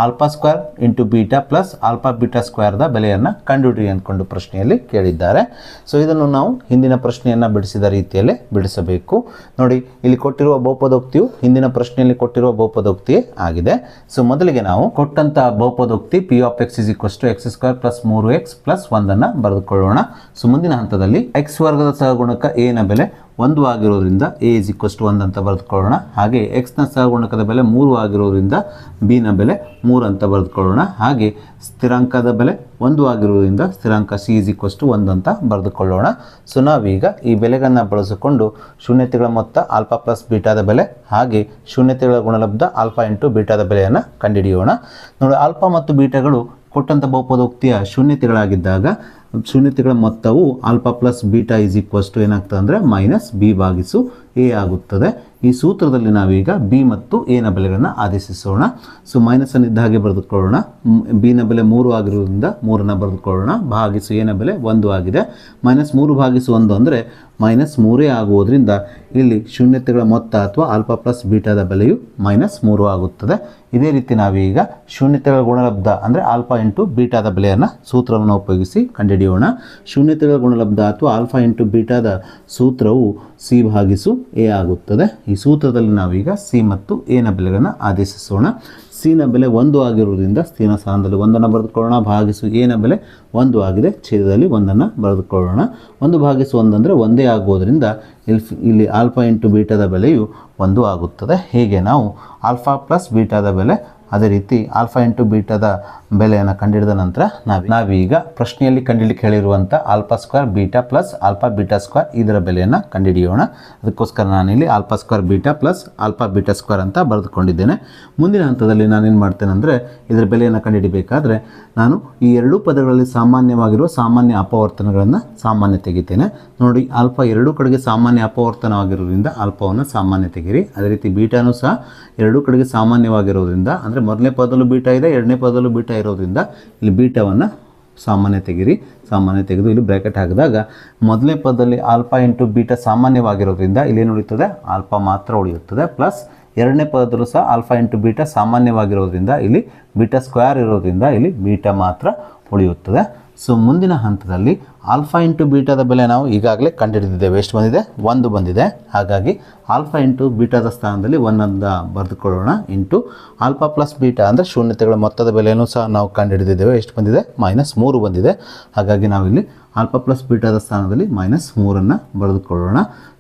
alpha square into beta plus alpha beta ಸ್ಕ್ವೇರ್ದ ಬೆಲೆಯನ್ನು ಕಂಡುಹಿಡಿಯಿರಿ ಅಂದ್ಕೊಂಡು ಪ್ರಶ್ನೆಯಲ್ಲಿ ಕೇಳಿದ್ದಾರೆ. ಸೊ ಇದನ್ನು ನಾವು ಹಿಂದಿನ ಪ್ರಶ್ನೆಯನ್ನು ಬಿಡಿಸಿದ ರೀತಿಯಲ್ಲೇ ಬಿಡಿಸಬೇಕು. ನೋಡಿ, ಇಲ್ಲಿ ಕೊಟ್ಟಿರುವ ಬಹುಪದೋಕ್ತಿಯು ಹಿಂದಿನ ಪ್ರಶ್ನೆಯಲ್ಲಿ ಕೊಟ್ಟಿರುವ ಬಹುಪದೋಕ್ತಿಯೇ ಆಗಿದೆ. ಸೊ ಮೊದಲಿಗೆ ನಾವು ಕೊಟ್ಟಂತ ಬಹುಪದೋಕ್ತಿ P of X is equals to X square plus 3x plus 1 ಬರೆದುಕೊಳ್ಳೋಣ. ಸೊ ಮುಂದಿನ ಹಂತದಲ್ಲಿ ಎಕ್ಸ್ ವರ್ಗದ ಸಹಗುಣಕ ಎ ನ ಬೆಲೆ 1 ಆಗಿರೋದ್ರಿಂದ ಎ ಇಸ್ ಈಕ್ವಸ್ ಟು 1 ಅಂತ ಬರೆದುಕೊಳ್ಳೋಣ. ಹಾಗೆ ಎಕ್ಸ್ ನ ಸಹಗುಣಕದ ಬೆಲೆ 3 ಆಗಿರೋದ್ರಿಂದ ಬಿ ನ ಬೆಲೆ 3 ಅಂತ ಬರೆದುಕೊಳ್ಳೋಣ. ಹಾಗೆ ಸ್ಥಿರಾಂಕದ ಬೆಲೆ 1 ಆಗಿರೋದ್ರಿಂದ ಸ್ಥಿರಾಂಕ ಸಿ ಇಸ್ ಈಕ್ವಸ್ ಟು 1 ಅಂತ ಬರೆದುಕೊಳ್ಳೋಣ. ಸೊ ನಾವೀಗ ಈ ಬೆಲೆಗಳನ್ನು ಬಳಸಿಕೊಂಡು ಶೂನ್ಯತೆಗಳ ಮೊತ್ತ ಆಲ್ಫಾ ಪ್ಲಸ್ ಬೀಟಾದ ಬೆಲೆ ಹಾಗೆ ಶೂನ್ಯತೆಗಳ ಗುಣಲಬ್ಧ ಆಲ್ಫಾ ಇಂಟು ಬೀಟಾದ ಬೆಲೆಯನ್ನು ಕಂಡುಹಿಡಿಯೋಣ. ನೋಡಿ, ಆಲ್ಫಾ ಮತ್ತು ಬೀಟಾಗಳು ಕೊಟ್ಟಂಥ ಬಹುಪದೋಕ್ತಿಯ ಶೂನ್ಯತೆಗಳಾಗಿದ್ದಾಗ ಶೂನ್ಯತೆಗಳ ಮೊತ್ತವು alpha plus beta is equals to ಏನಾಗ್ತದೆ ಅಂದರೆ -b/a ಆಗುತ್ತದೆ. ಈ ಸೂತ್ರದಲ್ಲಿ ನಾವೀಗ ಬಿ ಮತ್ತು ಎ ನ ಬೆಲೆಗಳನ್ನು ಆದೇಶಿಸೋಣ. ಸೊ ಮೈನಸನ್ನು ಇದ್ದ ಹಾಗೆ ಬರೆದುಕೊಳ್ಳೋಣ. ಬಿ ನ ಬೆಲೆ 3 ಆಗಿರೋದ್ರಿಂದ 3 ಬರೆದುಕೊಳ್ಳೋಣ. ಭಾಗಿಸು ಎ ನ ಬೆಲೆ 1 ಆಗಿದೆ. -3/1 ಅಂದರೆ -3 ಆಗುವುದರಿಂದ ಇಲ್ಲಿ ಶೂನ್ಯತೆಗಳ ಮೊತ್ತ ಅಥವಾ ಆಲ್ಫಾ ಪ್ಲಸ್ ಬೀಟಾದ ಬೆಲೆಯು -3 ಆಗುತ್ತದೆ. ಇದೇ ರೀತಿ ನಾವೀಗ ಶೂನ್ಯತೆಗಳ ಗುಣಲಬ್ಧ ಅಂದರೆ ಆಲ್ಫಾ ಇಂಟು ಬೀಟಾದ ಬೆಲೆಯನ್ನು ಸೂತ್ರವನ್ನು ಉಪಯೋಗಿಸಿ ಕಂಡುಹಿಡಿಯೋಣ. ಶೂನ್ಯತೆಗಳ ಗುಣಲಬ್ಧ ಅಥವಾ ಆಲ್ಫಾ ಇಂಟು ಬೀಟಾದ ಸೂತ್ರವು c/a ಆಗುತ್ತದೆ. ಈ ಸೂತ್ರದಲ್ಲಿ ನಾವೀಗ ಸಿ ಮತ್ತು ಎ ನ ಬೆಲೆಗಳನ್ನು ಆದೇಶಿಸೋಣ. ಸಿ ನ ಬೆಲೆ 1 ಆಗಿರುವುದರಿಂದ ಸಿ ನ ಸ್ಥಾನದಲ್ಲಿ 1 ಬರೆದುಕೊಳ್ಳೋಣ. ಭಾಗಿಸು ಎ ನ ಬೆಲೆ 1 ಆಗಿದೆ, ಛೇದದಲ್ಲಿ 1 ಬರೆದುಕೊಳ್ಳೋಣ. 1/1 ಅಂದರೆ 1 ಆಗುವುದರಿಂದ ಇಲ್ಲಿ ಆಲ್ಫಾ ಇಂಟು ಬೀಟಾದ ಬೆಲೆಯು 1 ಆಗುತ್ತದೆ. ಹೀಗೆ ನಾವು ಆಲ್ಫಾ ಪ್ಲಸ್ ಬೀಟಾದ ಬೆಲೆ ಅದೇ ರೀತಿ ಆಲ್ಫಾ ಇಂಟು ಬೀಟಾದ ಬೆಲೆಯನ್ನು ಕಂಡುಹಿಡಿದ ನಂತರ ನಾವೀಗ ಪ್ರಶ್ನೆಯಲ್ಲಿ ಕಂಡುಹಿಡಿಯಲಿಕ್ಕೆ ಹೇಳಿರುವಂಥ alpha square beta plus alpha beta square ಇದರ ಬೆಲೆಯನ್ನು ಕಂಡುಹಿಡಿಯೋಣ. ಅದಕ್ಕೋಸ್ಕರ ನಾನಿಲ್ಲಿ alpha square beta plus alpha beta square ಅಂತ ಬರೆದುಕೊಂಡಿದ್ದೇನೆ. ಮುಂದಿನ ಹಂತದಲ್ಲಿ ನಾನೇನು ಮಾಡ್ತೇನೆ ಅಂದರೆ ಇದರ ಬೆಲೆಯನ್ನು ಕಂಡುಹಿಡಿಯಬೇಕಾದ್ರೆ ನಾನು ಈ ಎರಡೂ ಪದಗಳಲ್ಲಿ ಸಾಮಾನ್ಯವಾಗಿರುವ ಸಾಮಾನ್ಯ ಅಪವರ್ತನಗಳನ್ನು ಸಾಮಾನ್ಯ ತೆಗಿತೇನೆ. ನೋಡಿ, ಆಲ್ಫಾ ಎರಡೂ ಕಡೆಗೆ ಸಾಮಾನ್ಯ ಅಪವರ್ತನವಾಗಿರೋದ್ರಿಂದ ಆಲ್ಫಾವನ್ನು ಸಾಮಾನ್ಯ ತೆಗಿರಿ. ಅದೇ ರೀತಿ ಬೀಟಾನೂ ಸಹ ಎರಡೂ ಕಡೆಗೆ ಸಾಮಾನ್ಯವಾಗಿರೋದ್ರಿಂದ ಅಂದರೆ ಮೊದಲನೇ ಪದದಲ್ಲೂ ಬೀಟಾ ಇದೆ, ಎರಡನೇ ಪದದಲ್ಲೂ ಬೀಟಾ ಇರೋದ್ರಿಂದ ಇಲ್ಲಿ ಬೀಟಾವನ್ನು ಸಾಮಾನ್ಯ ತೆಗಿರಿ. ಸಾಮಾನ್ಯ ತೆಗೆದು ಇಲ್ಲಿ ಬ್ರ್ಯಾಕೆಟ್ ಹಾಕಿದಾಗ ಮೊದಲನೇ ಪದದಲ್ಲಿ ಆಲ್ಫಾ ಇಂಟು ಬೀಟಾ ಸಾಮಾನ್ಯವಾಗಿರೋದ್ರಿಂದ ಇಲ್ಲೇನು ಉಳಿಯುತ್ತದೆ, ಆಲ್ಫಾ ಮಾತ್ರ ಉಳಿಯುತ್ತದೆ. ಪ್ಲಸ್ ಎರಡನೇ ಪದದಲ್ಲೂ ಸಹ ಆಲ್ಫಾ ಇಂಟು ಬೀಟಾ ಸಾಮಾನ್ಯವಾಗಿರೋದ್ರಿಂದ ಇಲ್ಲಿ ಬೀಟಾ ಸ್ಕ್ವೇರ್ ಇರೋದ್ರಿಂದ ಇಲ್ಲಿ ಬೀಟಾ ಮಾತ್ರ ಉಳಿಯುತ್ತದೆ. ಸೊ ಮುಂದಿನ ಹಂತದಲ್ಲಿ ಆಲ್ಫಾ ಇಂಟು ಬೀಟಾದ ಬೆಲೆ ನಾವು ಈಗಾಗಲೇ ಕಂಡುಹಿಡಿದಿದ್ದೇವೆ. ಎಷ್ಟು ಬಂದಿದೆ? 1 ಬಂದಿದೆ. ಹಾಗಾಗಿ ಆಲ್ಫಾ ಇಂಟು ಬೀಟಾದ ಸ್ಥಾನದಲ್ಲಿ 1 ಬರೆದುಕೊಳ್ಳೋಣ. ಇಂಟು ಆಲ್ಫಾ ಪ್ಲಸ್ ಬೀಟಾ ಅಂದರೆ ಶೂನ್ಯತೆಗಳ ಮೊತ್ತದ ಬೆಲೆಯನ್ನು ಸಹ ನಾವು ಕಂಡುಹಿಡಿದಿದ್ದೇವೆ. ಎಷ್ಟು ಬಂದಿದೆ? -3 ಬಂದಿದೆ. ಹಾಗಾಗಿ ನಾವಿಲ್ಲಿ ಆಲ್ಫಾ ಪ್ಲಸ್ ಬೀಟಾದ ಸ್ಥಾನದಲ್ಲಿ -3 ಬರೆದುಕೊಳ್ಳೋಣ.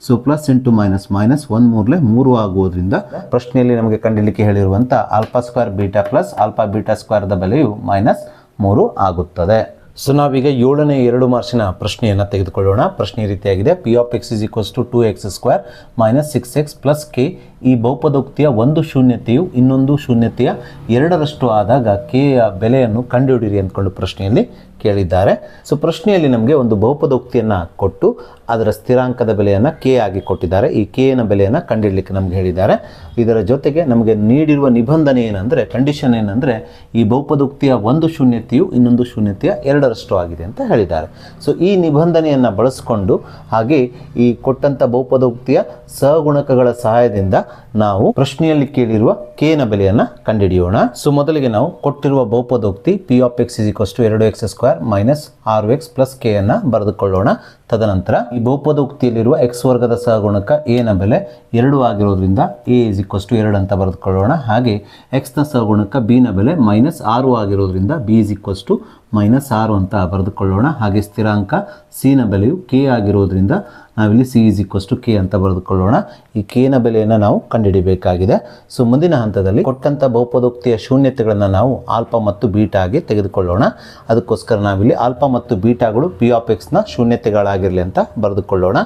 ಸೊ ಪ್ಲಸ್ ಇಂಟು ಮೈನಸ್ 1 3 ಆಗುವುದರಿಂದ ಪ್ರಶ್ನೆಯಲ್ಲಿ ನಮಗೆ ಕಂಡುಹಿಡಿಯಲಿಕ್ಕೆ ಹೇಳಿರುವಂಥ alpha square beta plus alpha beta ಸ್ಕ್ವೇರ್ದ ಬೆಲೆಯು -3 ಆಗುತ್ತದೆ. ಸೊ ನಾವೀಗ 7ನೇ 2 ಮಾರ್ಕ್ಸಿನ ಪ್ರಶ್ನೆಯನ್ನು ತೆಗೆದುಕೊಳ್ಳೋಣ. ಪ್ರಶ್ನೆ ರೀತಿಯಾಗಿದೆ, P of X is equals to 2x square -6x plus K ಈ ಬಹುಪದೋಕ್ತಿಯ ಒಂದು ಶೂನ್ಯತೆಯು ಇನ್ನೊಂದು ಶೂನ್ಯತೆಯ 2ರಷ್ಟು ಆದಾಗ ಕೆಯ ಬೆಲೆಯನ್ನು ಕಂಡುಹಿಡಿಯಿರಿ ಅಂದ್ಕೊಂಡು ಪ್ರಶ್ನೆಯಲ್ಲಿ ಕೇಳಿದ್ದಾರೆ. ಸೊ ಪ್ರಶ್ನೆಯಲ್ಲಿ ನಮಗೆ ಒಂದು ಬಹುಪದೋಕ್ತಿಯನ್ನು ಕೊಟ್ಟು ಅದರ ಸ್ಥಿರಾಂಕದ ಬೆಲೆಯನ್ನು ಕೆ ಆಗಿ ಕೊಟ್ಟಿದ್ದಾರೆ. ಈ ಕೆನ ಬೆಲೆಯನ್ನು ಕಂಡುಹಿಡಲಿಕ್ಕೆ ನಮ್ಗೆ ಹೇಳಿದ್ದಾರೆ. ಇದರ ಜೊತೆಗೆ ನಮಗೆ ನೀಡಿರುವ ನಿಬಂಧನೆ ಏನಂದರೆ, ಕಂಡೀಷನ್ ಏನಂದರೆ, ಈ ಬಹುಪದೋಕ್ತಿಯ ಒಂದು ಶೂನ್ಯತೆಯು ಇನ್ನೊಂದು ಶೂನ್ಯತೆಯ 2ರಷ್ಟು ಆಗಿದೆ ಅಂತ ಹೇಳಿದ್ದಾರೆ. ಸೊ ಈ ನಿಬಂಧನೆಯನ್ನು ಬಳಸಿಕೊಂಡು ಹಾಗೆ ಈ ಕೊಟ್ಟಂಥ ಬಹುಪದೋಕ್ತಿಯ ಸಹಗುಣಕಗಳ ಸಹಾಯದಿಂದ ನಾವು ಪ್ರಶ್ನೆಯಲ್ಲಿ ಕೇಳಿರುವ ಕೆನ ಬೆಲೆಯನ್ನು ಕಂಡುಹಿಡಿಯೋಣ. ಸೊ ಮೊದಲಿಗೆ ನಾವು ಕೊಟ್ಟಿರುವ ಬಹುಪದೋಕ್ತಿ P of X is equals to 2x square -6x plus k ಅನ್ನು ಬರೆದುಕೊಳ್ಳೋಣ. ತದನಂತರ ಈ ಬಹುಪದೋಕ್ತಿಯಲ್ಲಿರುವ ಎಕ್ಸ್ ವರ್ಗದ ಸಹಗುಣಕ ಎ ನ ಬೆಲೆ 2 ಆಗಿರೋದ್ರಿಂದ ಎ ಇಸ್ ಈಕ್ವಲ್ಸ್ ಟು 2 ಅಂತ ಬರೆದುಕೊಳ್ಳೋಣ. ಹಾಗೆ ಎಕ್ಸ್ ನ ಸಹಗುಣಕ ಬಿ ನ ಬೆಲೆ -6 ಆಗಿರೋದ್ರಿಂದ ಬಿ ಇಸ್ ಈಕ್ವಲ್ಸ್ ಟು -6 ಅಂತ ಬರೆದುಕೊಳ್ಳೋಣ. ಹಾಗೆ ಸ್ಥಿರಾಂಕ ಸಿ ನ ಬೆಲೆಯು ಕೆ ಆಗಿರೋದ್ರಿಂದ ನಾವಿಲ್ಲಿ C is equals to K ಅಂತ ಬರೆದುಕೊಳ್ಳೋಣ. ಈ ಕೆ ನ ಬೆಲೆಯನ್ನು ನಾವು ಕಂಡುಹಿಡಿಯಬೇಕಾಗಿದೆ. ಸೊ ಮುಂದಿನ ಹಂತದಲ್ಲಿ ಕೊಟ್ಟಂಥ ಬಹುಪದೋಕ್ತಿಯ ಶೂನ್ಯತೆಗಳನ್ನು ನಾವು ಆಲ್ಫಾ ಮತ್ತು ಬೀಟಾ ಆಗಿ ತೆಗೆದುಕೊಳ್ಳೋಣ. ಅದಕ್ಕೋಸ್ಕರ ನಾವಿಲ್ಲಿ ಆಲ್ಫಾ ಮತ್ತು ಬೀಟಾಗಳು ಪಿ ಆಫ್ ಎಕ್ಸ್ನ ಶೂನ್ಯತೆಗಳಾಗಿರಲಿ ಅಂತ ಬರೆದುಕೊಳ್ಳೋಣ.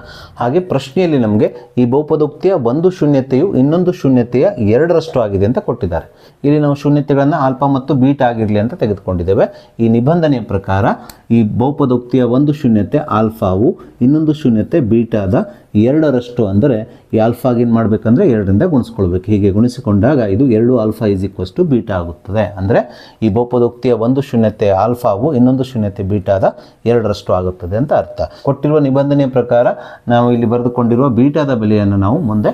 ಹಾಗೆ ಪ್ರಶ್ನೆಯಲ್ಲಿ ನಮಗೆ ಈ ಬಹುಪದೋಕ್ತಿಯ ಒಂದು ಶೂನ್ಯತೆಯು ಇನ್ನೊಂದು ಶೂನ್ಯತೆಯ 2ರಷ್ಟು ಆಗಿದೆ ಅಂತ ಕೊಟ್ಟಿದ್ದಾರೆ. ಇಲ್ಲಿ ನಾವು ಶೂನ್ಯತೆಗಳನ್ನು ಆಲ್ಫಾ ಮತ್ತು ಬೀಟಾ ಆಗಿರಲಿ ಅಂತ ತೆಗೆದುಕೊಂಡಿದ್ದೇವೆ. ಈ ನಿಬಂಧನೆಯ ಪ್ರಕಾರ ಈ ಬಹುಪದೋಕ್ತಿಯ ಒಂದು ಶೂನ್ಯತೆ ಆಲ್ಫಾವು ಇನ್ನೊಂದು ಶೂನ್ಯತೆ ಬೀಟಾ ಬೀಟಾದ 2ರಷ್ಟು ಅಂದರೆ ಈ ಆಲ್ಫಾಗೇನು ಮಾಡಬೇಕಂದ್ರೆ 2ರಿಂದ ಗುಣಿಸ್ಕೊಳ್ಬೇಕು. ಹೀಗೆ ಗುಣಿಸಿಕೊಂಡಾಗ ಇದು 2 alpha is equals to beta ಆಗುತ್ತದೆ. ಅಂದರೆ ಈ ಬಹುಪದೋಕ್ತಿಯ ಒಂದು ಶೂನ್ಯತೆ ಆಲ್ಫಾವು ಇನ್ನೊಂದು ಶೂನ್ಯತೆ ಬೀಟಾದ 2ರಷ್ಟು ಆಗುತ್ತದೆ ಅಂತ ಅರ್ಥ. ಕೊಟ್ಟಿರುವ ನಿಬಂಧನೆಯ ಪ್ರಕಾರ ನಾವು ಇಲ್ಲಿ ಬರೆದುಕೊಂಡಿರುವ ಬೀಟಾದ ಬೆಲೆಯನ್ನು ನಾವು ಮುಂದೆ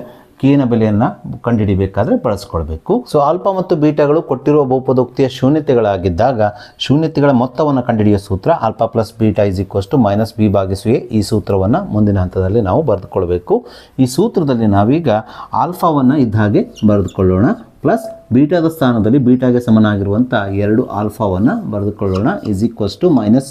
ನ ಬೆಲೆಯನ್ನು ಕಂಡುಹಿಡಿಬೇಕಾದ್ರೆ ಬಳಸ್ಕೊಳ್ಬೇಕು. ಸೊ ಆಲ್ಫಾ ಮತ್ತು ಬೀಟಾಗಳು ಕೊಟ್ಟಿರುವ ಬಹುಪದೋಕ್ತಿಯ ಶೂನ್ಯತೆಗಳಾಗಿದ್ದಾಗ ಶೂನ್ಯತೆಗಳ ಮೊತ್ತವನ್ನು ಕಂಡುಹಿಡಿಯುವ ಸೂತ್ರ alpha plus beta is equals to minus B ಭಾಗಿಸು ಎ. ಈ ಸೂತ್ರವನ್ನು ಮುಂದಿನ ಹಂತದಲ್ಲಿ ನಾವು ಬರೆದುಕೊಳ್ಬೇಕು. ಈ ಸೂತ್ರದಲ್ಲಿ ನಾವೀಗ ಆಲ್ಫಾವನ್ನು ಇದ್ದ ಹಾಗೆ ಬರೆದುಕೊಳ್ಳೋಣ, ಪ್ಲಸ್ ಬೀಟಾದ ಸ್ಥಾನದಲ್ಲಿ ಬೀಟಾಗೆ ಸಮನಾಗಿರುವಂಥ 2 ಆಲ್ಫಾವನ್ನು ಬರೆದುಕೊಳ್ಳೋಣ ಈಸ್ ಈಕ್ವಸ್ ಟು ಮೈನಸ್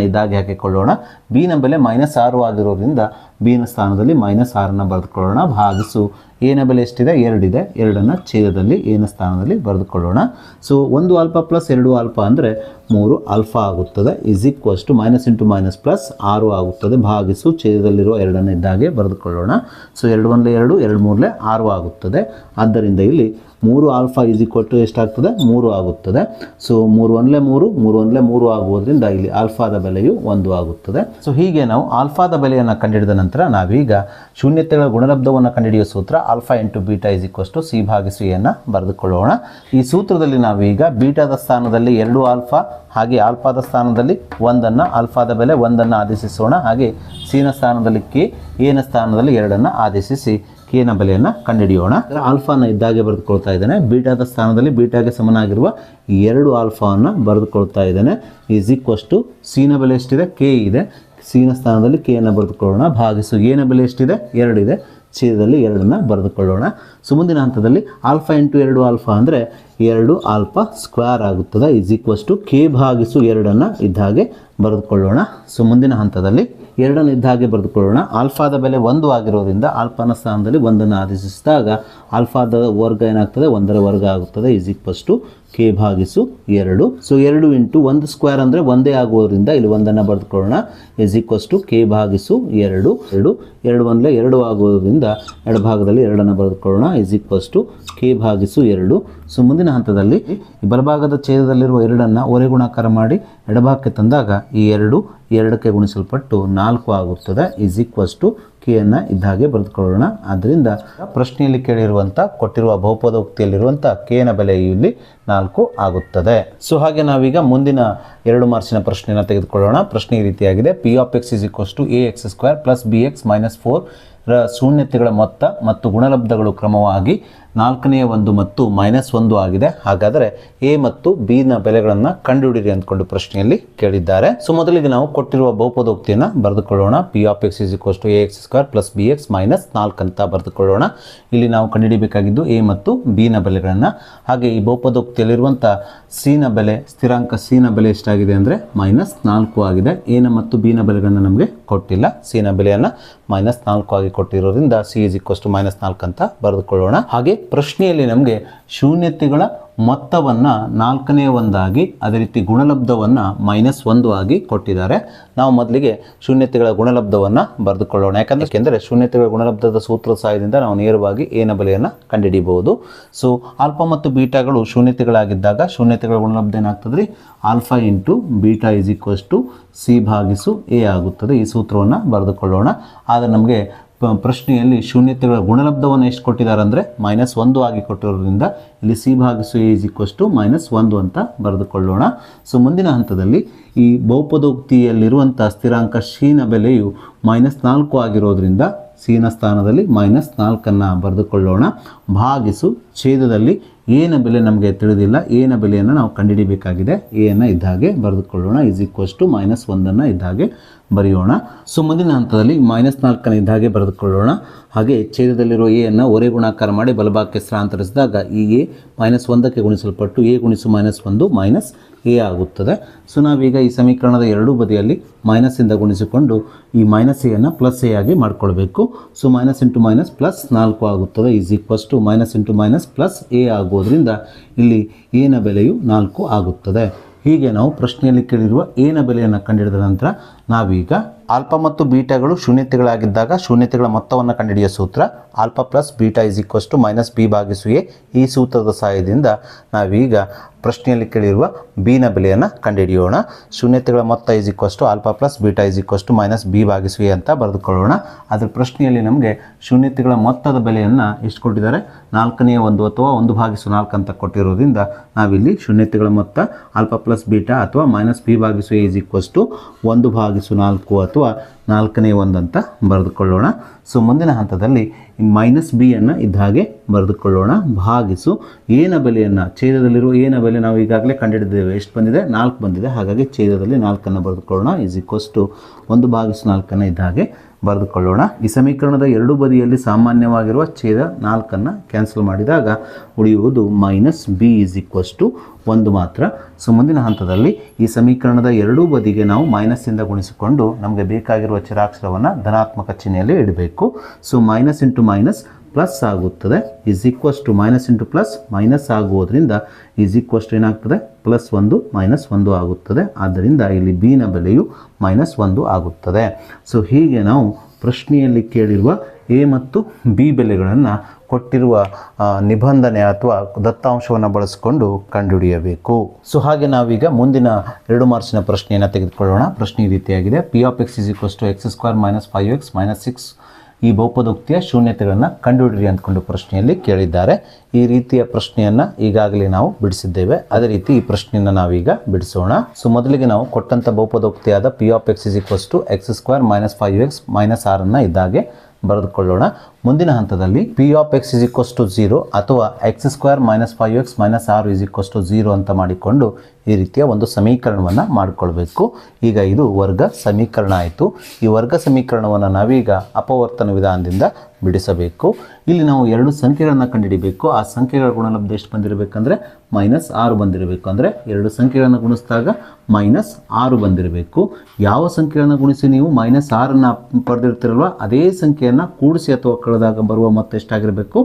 ಇದಾಗಿ ಹಾಕಿಕೊಳ್ಳೋಣ. ಬಿನ ಬೆಲೆ -6 ಆಗಿರೋದ್ರಿಂದ ಬಿನ ಸ್ಥಾನದಲ್ಲಿ -6 ಬರೆದುಕೊಳ್ಳೋಣ ಭಾಗಿಸು ಎನ ಬೆಲೆ ಎಷ್ಟಿದೆ 2 ಇದೆ, 2 ಛೇದದಲ್ಲಿ ಎನ ಸ್ಥಾನದಲ್ಲಿ ಬರೆದುಕೊಳ್ಳೋಣ. ಸೊ 1 ಆಲ್ಫಾ ಪ್ಲಸ್ 2 ಆಲ್ಫಾ ಅಂದರೆ 3 ಆಲ್ಫಾ ಆಗುತ್ತದೆ is equals to minus into minus plus 6 ಆಗುತ್ತದೆ ಭಾಗಿಸು ಛೇದದಲ್ಲಿರುವ 2 ಇದ್ದಾಗೆ ಬರೆದುಕೊಳ್ಳೋಣ. ಸೊ 2 1 2 2 3 6 ಆಗುತ್ತದೆ. ಆದ್ದರಿಂದ ಇಲ್ಲಿ 3 ಆಲ್ಫಾ ಈಸ್ ಈಕ್ವಲ್ ಟು ಎಷ್ಟಾಗ್ತದೆ 3 ಆಗುತ್ತದೆ. ಸೊ 3 1 3 3 1 3 ಆಗುವುದರಿಂದ ಇಲ್ಲಿ ಆಲ್ಫಾದ ಬೆಲೆಯು 1 ಆಗುತ್ತದೆ. ಸೊ ಹೀಗೆ ನಾವು ಆಲ್ಫಾದ ಬೆಲೆಯನ್ನು ಕಂಡುಹಿಡಿದ ನಂತರ ನಾವೀಗ ಶೂನ್ಯತೆಗಳ ಗುಣಲಬ್ಧವನ್ನು ಕಂಡುಹಿಡಿಯುವ ಸೂತ್ರ alpha into beta is equals to C ಭಾಗಿಸು ಎನ್ನು ಬರೆದುಕೊಳ್ಳೋಣ. ಈ ಸೂತ್ರದಲ್ಲಿ ನಾವೀಗ ಬೀಟಾದ ಸ್ಥಾನದಲ್ಲಿ 2 ಆಲ್ಫಾ ಹಾಗೆ ಆಲ್ಫಾದ ಸ್ಥಾನದಲ್ಲಿ 1 ಆಲ್ಫಾದ ಬೆಲೆ 1 ಆದೇಶಿಸೋಣ. ಹಾಗೆ ಸಿನ ಸ್ಥಾನದಲ್ಲಿ ಕೆ, ಎನ ಸ್ಥಾನದಲ್ಲಿ 2 ಆದೇಶಿಸಿ ನ ಬೆಲೆಯನ್ನು ಕಂಡುಹಿಡಿಯೋಣ. ಆಲ್ಫಾನ ಇದ್ದಾಗೆ ಬರೆದುಕೊಳ್ತಾ ಇದ್ದೇನೆ. ಬೀಟಾದ ಸ್ಥಾನದಲ್ಲಿ ಬೀಟಾಗೆ ಸಮನಾಗಿರುವ 2 ಆಲ್ಫಾವನ್ನು ಬರೆದುಕೊಳ್ತಾ ಇದ್ದೇನೆ ಈಸ್ ಈಕ್ವಸ್ ಟು ಸಿನ ಬೆಲೆ ಎಷ್ಟಿದೆ ಕೆ ಇದೆ, ಸಿನ ಸ್ಥಾನದಲ್ಲಿ ಕೆಯನ್ನು ಬರೆದುಕೊಳ್ಳೋಣ ಭಾಗಿಸು ಎನ ಬೆಲೆ ಎಷ್ಟಿದೆ 2 ಇದೆ, ಛೇದದಲ್ಲಿ 2 ಬರೆದುಕೊಳ್ಳೋಣ. ಸೊ ಮುಂದಿನ ಹಂತದಲ್ಲಿ ಆಲ್ಫಾ ಇಂಟು 2 ಆಲ್ಫಾ ಅಂದರೆ 2 ಆಲ್ಫಾ ಸ್ಕ್ವೇರ್ ಆಗುತ್ತದೆ ಈಸ್ ಈಕ್ವಸ್ ಟು ಕೆ ಭಾಗಿಸು 2 ಇದ್ದ ಹಾಗೆ ಬರೆದುಕೊಳ್ಳೋಣ. ಸೊ ಮುಂದಿನ ಹಂತದಲ್ಲಿ 2 ಇದ್ದ ಹಾಗೆ ಬರೆದುಕೊಳ್ಳೋಣ. ಆಲ್ಫಾದ ಬೆಲೆ 1 ಆಗಿರೋದ್ರಿಂದ ಆಲ್ಫಾನ ಸ್ಥಾನದಲ್ಲಿ 1 ಆದೇಶಿಸಿದಾಗ ಆಲ್ಫಾದ ವರ್ಗ ಏನಾಗ್ತದೆ 1ರ ವರ್ಗ ಆಗುತ್ತದೆ ಈಸ್ ಈಕ್ವಸ್ ಟು ಕೆ ಭಾಗಿಸು 2. ಸೊ 2 ಇಂಟು 1 ಸ್ಕ್ವೇರ್ ಅಂದರೆ 1 ಆಗುವುದರಿಂದ ಇಲ್ಲಿ 1 ಬರೆದುಕೊಳ್ಳೋಣ ಈಸ್ ಈಕ್ವಸ್ ಟು ಕೆ ಭಾಗಿಸು 2. 2 1 2 ಆಗುವುದರಿಂದ ಎಡಭಾಗದಲ್ಲಿ 2 ಬರೆದುಕೊಳ್ಳೋಣ ಈಸ್ ಈಕ್ವಸ್ ಟು ಕೆ ಭಾಗಿಸು 2. ಸೊ ಮುಂದಿನ ಹಂತದಲ್ಲಿ ಬಲಭಾಗದ ಛೇದದಲ್ಲಿರುವ 2 ಒರೆ ಗುಣಾಕಾರ ಮಾಡಿ ಎಡಭಾಗಕ್ಕೆ ತಂದಾಗ ಈ 2 2ಕ್ಕೆ ಗುಣಿಸಲ್ಪಟ್ಟು 4 ಆಗುತ್ತದೆ ಈಸ್ ಈಕ್ವಸ್ ಟು ಕೆಯನ್ನು ಇದ್ದ ಹಾಗೆ ಬರೆದುಕೊಳ್ಳೋಣ. ಆದ್ದರಿಂದ ಪ್ರಶ್ನೆಯಲ್ಲಿ ಕೇಳಿರುವಂಥ ಕೊಟ್ಟಿರುವ ಬಹುಪದೋಕ್ತಿಯಲ್ಲಿರುವಂಥ ಕೆನ ಬೆಲೆ ಇಲ್ಲಿ 4 ಆಗುತ್ತದೆ. ಸೊ ಹಾಗೆ ನಾವೀಗ ಮುಂದಿನ 2 ಮಾರ್ಕ್ಸಿನ ಪ್ರಶ್ನೆಯನ್ನು ತೆಗೆದುಕೊಳ್ಳೋಣ. ಪ್ರಶ್ನೆ ಈ ರೀತಿಯಾಗಿದೆ. P of X is equals to ax square plus bx minus 4 ರ ಶೂನ್ಯತೆಗಳ ಮೊತ್ತ ಮತ್ತು ಗುಣಲಬ್ಧಗಳು ಕ್ರಮವಾಗಿ 4ನೇ 1 ಮತ್ತು -1 ಆಗಿದೆ. ಹಾಗಾದರೆ ಎ ಮತ್ತು ಬಿ ನ ಬೆಲೆಗಳನ್ನು ಕಂಡುಹಿಡಿಯಿರಿ ಅಂದ್ಕೊಂಡು ಪ್ರಶ್ನೆಯಲ್ಲಿ ಕೇಳಿದ್ದಾರೆ. ಸೊ ಮೊದಲಿಗೆ ನಾವು ಕೊಟ್ಟಿರುವ ಬಹುಪದೋಕ್ತಿಯನ್ನು ಬರೆದುಕೊಳ್ಳೋಣ. P of X is equals to ax square plus bx minus 4 ಅಂತ ಬರೆದುಕೊಳ್ಳೋಣ. ಇಲ್ಲಿ ನಾವು ಕಂಡುಹಿಡಿಯಬೇಕಾಗಿದ್ದು ಎ ಮತ್ತು ಬಿ ನ ಬೆಲೆಗಳನ್ನು. ಹಾಗೆ ಈ ಬಹುಪದೋಕ್ತಿಯಲ್ಲಿರುವಂಥ ಸಿ ನ ಬೆಲೆ ಸ್ಥಿರಾಂಕ ಸಿ ನ ಬೆಲೆ ಎಷ್ಟಾಗಿದೆ ಅಂದರೆ -4 ಆಗಿದೆ. ಎ ನ ಮತ್ತು ಬಿ ನ ಬೆಲೆಗಳನ್ನು ನಮಗೆ ಕೊಟ್ಟಿಲ್ಲ. ಸಿ ನ ಬೆಲೆಯನ್ನು -4 ಆಗಿ ಕೊಟ್ಟಿರೋದ್ರಿಂದ ಸಿ ಇಸ್ ಈಕ್ವಸ್ ಟು -4 ಅಂತ ಬರೆದುಕೊಳ್ಳೋಣ. ಹಾಗೆ ಪ್ರಶ್ನೆಯಲ್ಲಿ ನಮಗೆ ಶೂನ್ಯತೆಗಳ ಮೊತ್ತವನ್ನು 4ನೇ 1 ಆಗಿ ಅದೇ ರೀತಿ ಗುಣಲಬ್ಧವನ್ನು -1 ಆಗಿ ಕೊಟ್ಟಿದ್ದಾರೆ. ನಾವು ಮೊದಲಿಗೆ ಶೂನ್ಯತೆಗಳ ಗುಣಲಬ್ಧವನ್ನು ಬರೆದುಕೊಳ್ಳೋಣ. ಯಾಕೆಂದರೆ ಶೂನ್ಯತೆಗಳ ಗುಣಲಬ್ಧದ ಸೂತ್ರದ ಸಹಾಯದಿಂದ ನಾವು ನೇರವಾಗಿ ಎ ನ ಬೆಲೆಯನ್ನು ಕಂಡುಹಿಡಿಯಬಹುದು. ಸೊ ಆಲ್ಫಾ ಮತ್ತು ಬೀಟಾಗಳು ಶೂನ್ಯತೆಗಳಾಗಿದ್ದಾಗ ಶೂನ್ಯತೆಗಳ ಗುಣಲಬ್ಧ ಏನಾಗ್ತದೆ ರೀ alpha into beta is equals to C ಭಾಗಿಸು ಎ ಆಗುತ್ತದೆ. ಈ ಸೂತ್ರವನ್ನು ಬರೆದುಕೊಳ್ಳೋಣ. ಆದರೆ ನಮಗೆ ಪ್ರಶ್ನೆಯಲ್ಲಿ ಶೂನ್ಯತೆಗಳ ಗುಣಲಬ್ಧವನ್ನು ಎಷ್ಟು ಕೊಟ್ಟಿದ್ದಾರೆ ಅಂದರೆ -1 ಆಗಿ ಕೊಟ್ಟಿರೋದ್ರಿಂದ ಇಲ್ಲಿ ಸಿ ಭಾಗಿಸು ಎ ಇಸ್ ಈಕ್ವಸ್ ಟು -1 ಅಂತ ಬರೆದುಕೊಳ್ಳೋಣ. ಸೊ ಮುಂದಿನ ಹಂತದಲ್ಲಿ ಈ ಬಹುಪದೋಕ್ತಿಯಲ್ಲಿರುವಂಥ ಸ್ಥಿರಾಂಕ ಶಿನ ಬೆಲೆಯು -4 ಆಗಿರೋದ್ರಿಂದ ಸಿನ ಸ್ಥಾನದಲ್ಲಿ -4 ಬರೆದುಕೊಳ್ಳೋಣ ಭಾಗಿಸು ಛೇದದಲ್ಲಿ ಎನ ಬೆಲೆ ನಮಗೆ ತಿಳಿದಿಲ್ಲ. ಎನ ಬೆಲೆಯನ್ನು ನಾವು ಕಂಡುಹಿಡಿಯಬೇಕಾಗಿದೆ. ಎಯನ್ನು ಇದ್ದ ಹಾಗೆ ಬರೆದುಕೊಳ್ಳೋಣ ಈಸ್ ಈಕ್ವಸ್ ಟು -1 ಇದ್ದ ಹಾಗೆ ಬರೆಯೋಣ. ಸೊ ಮುಂದಿನ ಹಂತದಲ್ಲಿ -4 ಇದ್ದ ಹಾಗೆ ಬರೆದುಕೊಳ್ಳೋಣ. ಹಾಗೆ ಛೇದದಲ್ಲಿರುವ ಎಯನ್ನು ಒರೆ ಗುಣಾಕಾರ ಮಾಡಿ ಬಲಭಾಗಕ್ಕೆ ಸ್ಥಳಾಂತರಿಸಿದಾಗ ಈ ಎ -1ಕ್ಕೆ ಗುಣಿಸಲ್ಪಟ್ಟು ಎ ಗುಣಿಸು -1 ಮೈನಸ್ ಎ ಆಗುತ್ತದೆ. ಸೊ ನಾವೀಗ ಈ ಸಮೀಕರಣದ ಎರಡೂ ಬದಿಯಲ್ಲಿ ಮೈನಸ್ಸಿಂದ ಗುಣಿಸಿಕೊಂಡು ಈ -ಎಯನ್ನು +a ಆಗಿ ಮಾಡಿಕೊಳ್ಬೇಕು. ಸೊ -× -+4 ಆಗುತ್ತದೆ ಈಸ್ ಈಕ್ವಸ್ ಟು -× +a ಆಗುವುದರಿಂದ ಇಲ್ಲಿ ಎ ನ ಬೆಲೆಯು 4 ಆಗುತ್ತದೆ. ಹೀಗೆ ನಾವು ಪ್ರಶ್ನೆಯಲ್ಲಿ ಕೇಳಿರುವ ಎ ನ ಬೆಲೆಯನ್ನು ಕಂಡುಹಿಡಿದ ನಂತರ ನಾವೀಗ ಆಲ್ಫಾ ಮತ್ತು ಬೀಟಾಗಳು ಶೂನ್ಯತೆಗಳಾಗಿದ್ದಾಗ ಶೂನ್ಯತೆಗಳ ಮೊತ್ತವನ್ನು ಕಂಡುಹಿಡಿಯೋ ಸೂತ್ರ alpha plus beta is equals to minus B ಭಾಗಿಸು ಎ. ಈ ಸೂತ್ರದ ಸಹಾಯದಿಂದ ನಾವೀಗ ಪ್ರಶ್ನೆಯಲ್ಲಿ ಕೇಳಿರುವ ಬಿನ ಬೆಲೆಯನ್ನು ಕಂಡುಹಿಡಿಯೋಣ. ಶೂನ್ಯತೆಗಳ ಮೊತ್ತ is equals to alpha plus beta is equals to minus B ಭಾಗಿಸು ಎ ಅಂತ ಬರೆದುಕೊಳ್ಳೋಣ. ಅದರ ಪ್ರಶ್ನೆಯಲ್ಲಿ ನಮಗೆ ಶೂನ್ಯತೆಗಳ ಮೊತ್ತದ ಬೆಲೆಯನ್ನು ಎಷ್ಟು ಕೊಟ್ಟಿದ್ದಾರೆ, 4/1 ಅಥವಾ 1/4 ಅಂತ ಕೊಟ್ಟಿರೋದ್ರಿಂದ ನಾವಿಲ್ಲಿ ಶೂನ್ಯತೆಗಳ ಮೊತ್ತ ಆಲ್ಫಾ ಪ್ಲಸ್ ಬೀಟಾ ಅಥವಾ ಮೈನಸ್ ಬಿ ಭಾಗಿಸು ಎ ಇಸ್ ಈಕ್ವಸ್ ಟು 1/4 ಅಥವಾ 4/1 ಅಂತ ಬರೆದುಕೊಳ್ಳೋಣ. ಸೊ ಮುಂದಿನ ಹಂತದಲ್ಲಿ ಮೈನಸ್ ಬಿ ಅನ್ನು ಇದ್ದ ಹಾಗೆ ಬರೆದುಕೊಳ್ಳೋಣ. ಭಾಗಿಸು ಏನ ಬೆಲೆಯನ್ನು, ಛೇದದಲ್ಲಿರುವ ಏನ ಬೆಲೆ ನಾವು ಈಗಾಗಲೇ ಕಂಡುಹಿಡಿದ್ದೇವೆ. ಎಷ್ಟು ಬಂದಿದೆ, 4 ಬಂದಿದೆ. ಹಾಗಾಗಿ ಛೇದದಲ್ಲಿ 4 ಬರೆದುಕೊಳ್ಳೋಣ. ಇಸ್ ಈಕ್ವಸ್ ಟು 1/4 ಇದ್ದ ಹಾಗೆ ಬರೆದುಕೊಳ್ಳೋಣ. ಈ ಸಮೀಕರಣದ ಎರಡೂ ಬದಿಯಲ್ಲಿ ಸಾಮಾನ್ಯವಾಗಿರುವ ಛೇದ 4 ಕ್ಯಾನ್ಸಲ್ ಮಾಡಿದಾಗ ಉಳಿಯುವುದು minus B is equals to 1 ಮಾತ್ರ. ಸೊ ಮುಂದಿನ ಹಂತದಲ್ಲಿ ಈ ಸಮೀಕರಣದ ಎರಡೂ ಬದಿಗೆ ನಾವು ಮೈನಸ್ಸಿಂದ ಗುಣಿಸಿಕೊಂಡು ನಮಗೆ ಬೇಕಾಗಿರುವ ಚರಾಕ್ಷರವನ್ನು ಧನಾತ್ಮಕ ಚಿಹ್ನೆಯಲ್ಲಿ ಇಡಬೇಕು. So minus into minus plus ಆಗುತ್ತದೆ. Is equals to minus into plus minus ಆಗುವುದರಿಂದ ಇಸ್ ಈಕ್ವಸ್ ಟು ಏನಾಗ್ತದೆ, +1 -1 ಆಗುತ್ತದೆ. ಆದ್ದರಿಂದ ಇಲ್ಲಿ ಬಿನ ಬೆಲೆಯು -1 ಆಗುತ್ತದೆ. ಸೊ ಹೀಗೆ ನಾವು ಪ್ರಶ್ನೆಯಲ್ಲಿ ಕೇಳಿರುವ ಎ ಮತ್ತು ಬಿ ಬೆಲೆಗಳನ್ನು ಕೊಟ್ಟಿರುವ ನಿಬಂಧನೆ ಅಥವಾ ದತ್ತಾಂಶವನ್ನು ಬಳಸಿಕೊಂಡು ಕಂಡುಹಿಡಿಯಬೇಕು. ಸೊ ಹಾಗೆ ನಾವೀಗ ಮುಂದಿನ 2 ಮಾರ್ಕ್ಸಿನ ಪ್ರಶ್ನೆಯನ್ನು ತೆಗೆದುಕೊಳ್ಳೋಣ. ಪ್ರಶ್ನೆ ಈ ರೀತಿಯಾಗಿದೆ. P of X is equals to x² - 5x - 6 ಈ ಬಹುಪದೋಕ್ತಿಯ ಶೂನ್ಯತೆಗಳನ್ನು ಕಂಡುಹಿಡಿಯಿರಿ ಅಂದ್ಕೊಂಡು ಪ್ರಶ್ನೆಯಲ್ಲಿ ಕೇಳಿದ್ದಾರೆ. ಈ ರೀತಿಯ ಪ್ರಶ್ನೆಯನ್ನು ಈಗಾಗಲೇ ನಾವು ಬಿಡಿಸಿದ್ದೇವೆ. ಅದೇ ರೀತಿ ಈ ಪ್ರಶ್ನೆಯನ್ನು ನಾವೀಗ ಬಿಡಿಸೋಣ. ಸೊ ಮೊದಲಿಗೆ ನಾವು ಕೊಟ್ಟಂಥ ಬಹುಪದೋಕ್ತಿಯಾದ P of X is equals to x² - 5x - 6 ಇದ್ದಾಗೆ ಬರೆದುಕೊಳ್ಳೋಣ. ಮುಂದಿನ ಹಂತದಲ್ಲಿ P of X is equals to 0 ಅಥವಾ x² - 5x - 6 is equals to 0 ಅಂತ ಮಾಡಿಕೊಂಡು ಈ ರೀತಿಯ ಒಂದು ಸಮೀಕರಣವನ್ನು ಮಾಡಿಕೊಳ್ಬೇಕು. ಈಗ ಇದು ವರ್ಗ ಸಮೀಕರಣ ಆಯಿತು. ಈ ವರ್ಗ ಸಮೀಕರಣವನ್ನು ನಾವೀಗ ಅಪವರ್ತನ ವಿಧಾನದಿಂದ ಬಿಡಿಸಬೇಕು. ಇಲ್ಲಿ ನಾವು 2 ಸಂಖ್ಯೆಗಳನ್ನು ಕಂಡುಹಿಡಿಬೇಕು. ಆ ಸಂಖ್ಯೆಗಳ ಗುಣಲಬ್ಧ ಎಷ್ಟು ಬಂದಿರಬೇಕಂದ್ರೆ -6 ಬಂದಿರಬೇಕು. ಅಂದರೆ 2 ಸಂಖ್ಯೆಗಳನ್ನು ಗುಣಿಸಿದಾಗ -6 ಬಂದಿರಬೇಕು. ಯಾವ ಸಂಖ್ಯೆಗಳನ್ನು ಗುಣಿಸಿ ನೀವು -6 ಪಡೆದಿರ್ತೀರಲ್ವ ಅದೇ ಸಂಖ್ಯೆಯನ್ನು ಕೂಡಿಸಿ ಅಥವಾ ಕಳೆದಾಗ ಬರುವ ಮೊತ್ತ ಎಷ್ಟಾಗಿರಬೇಕು,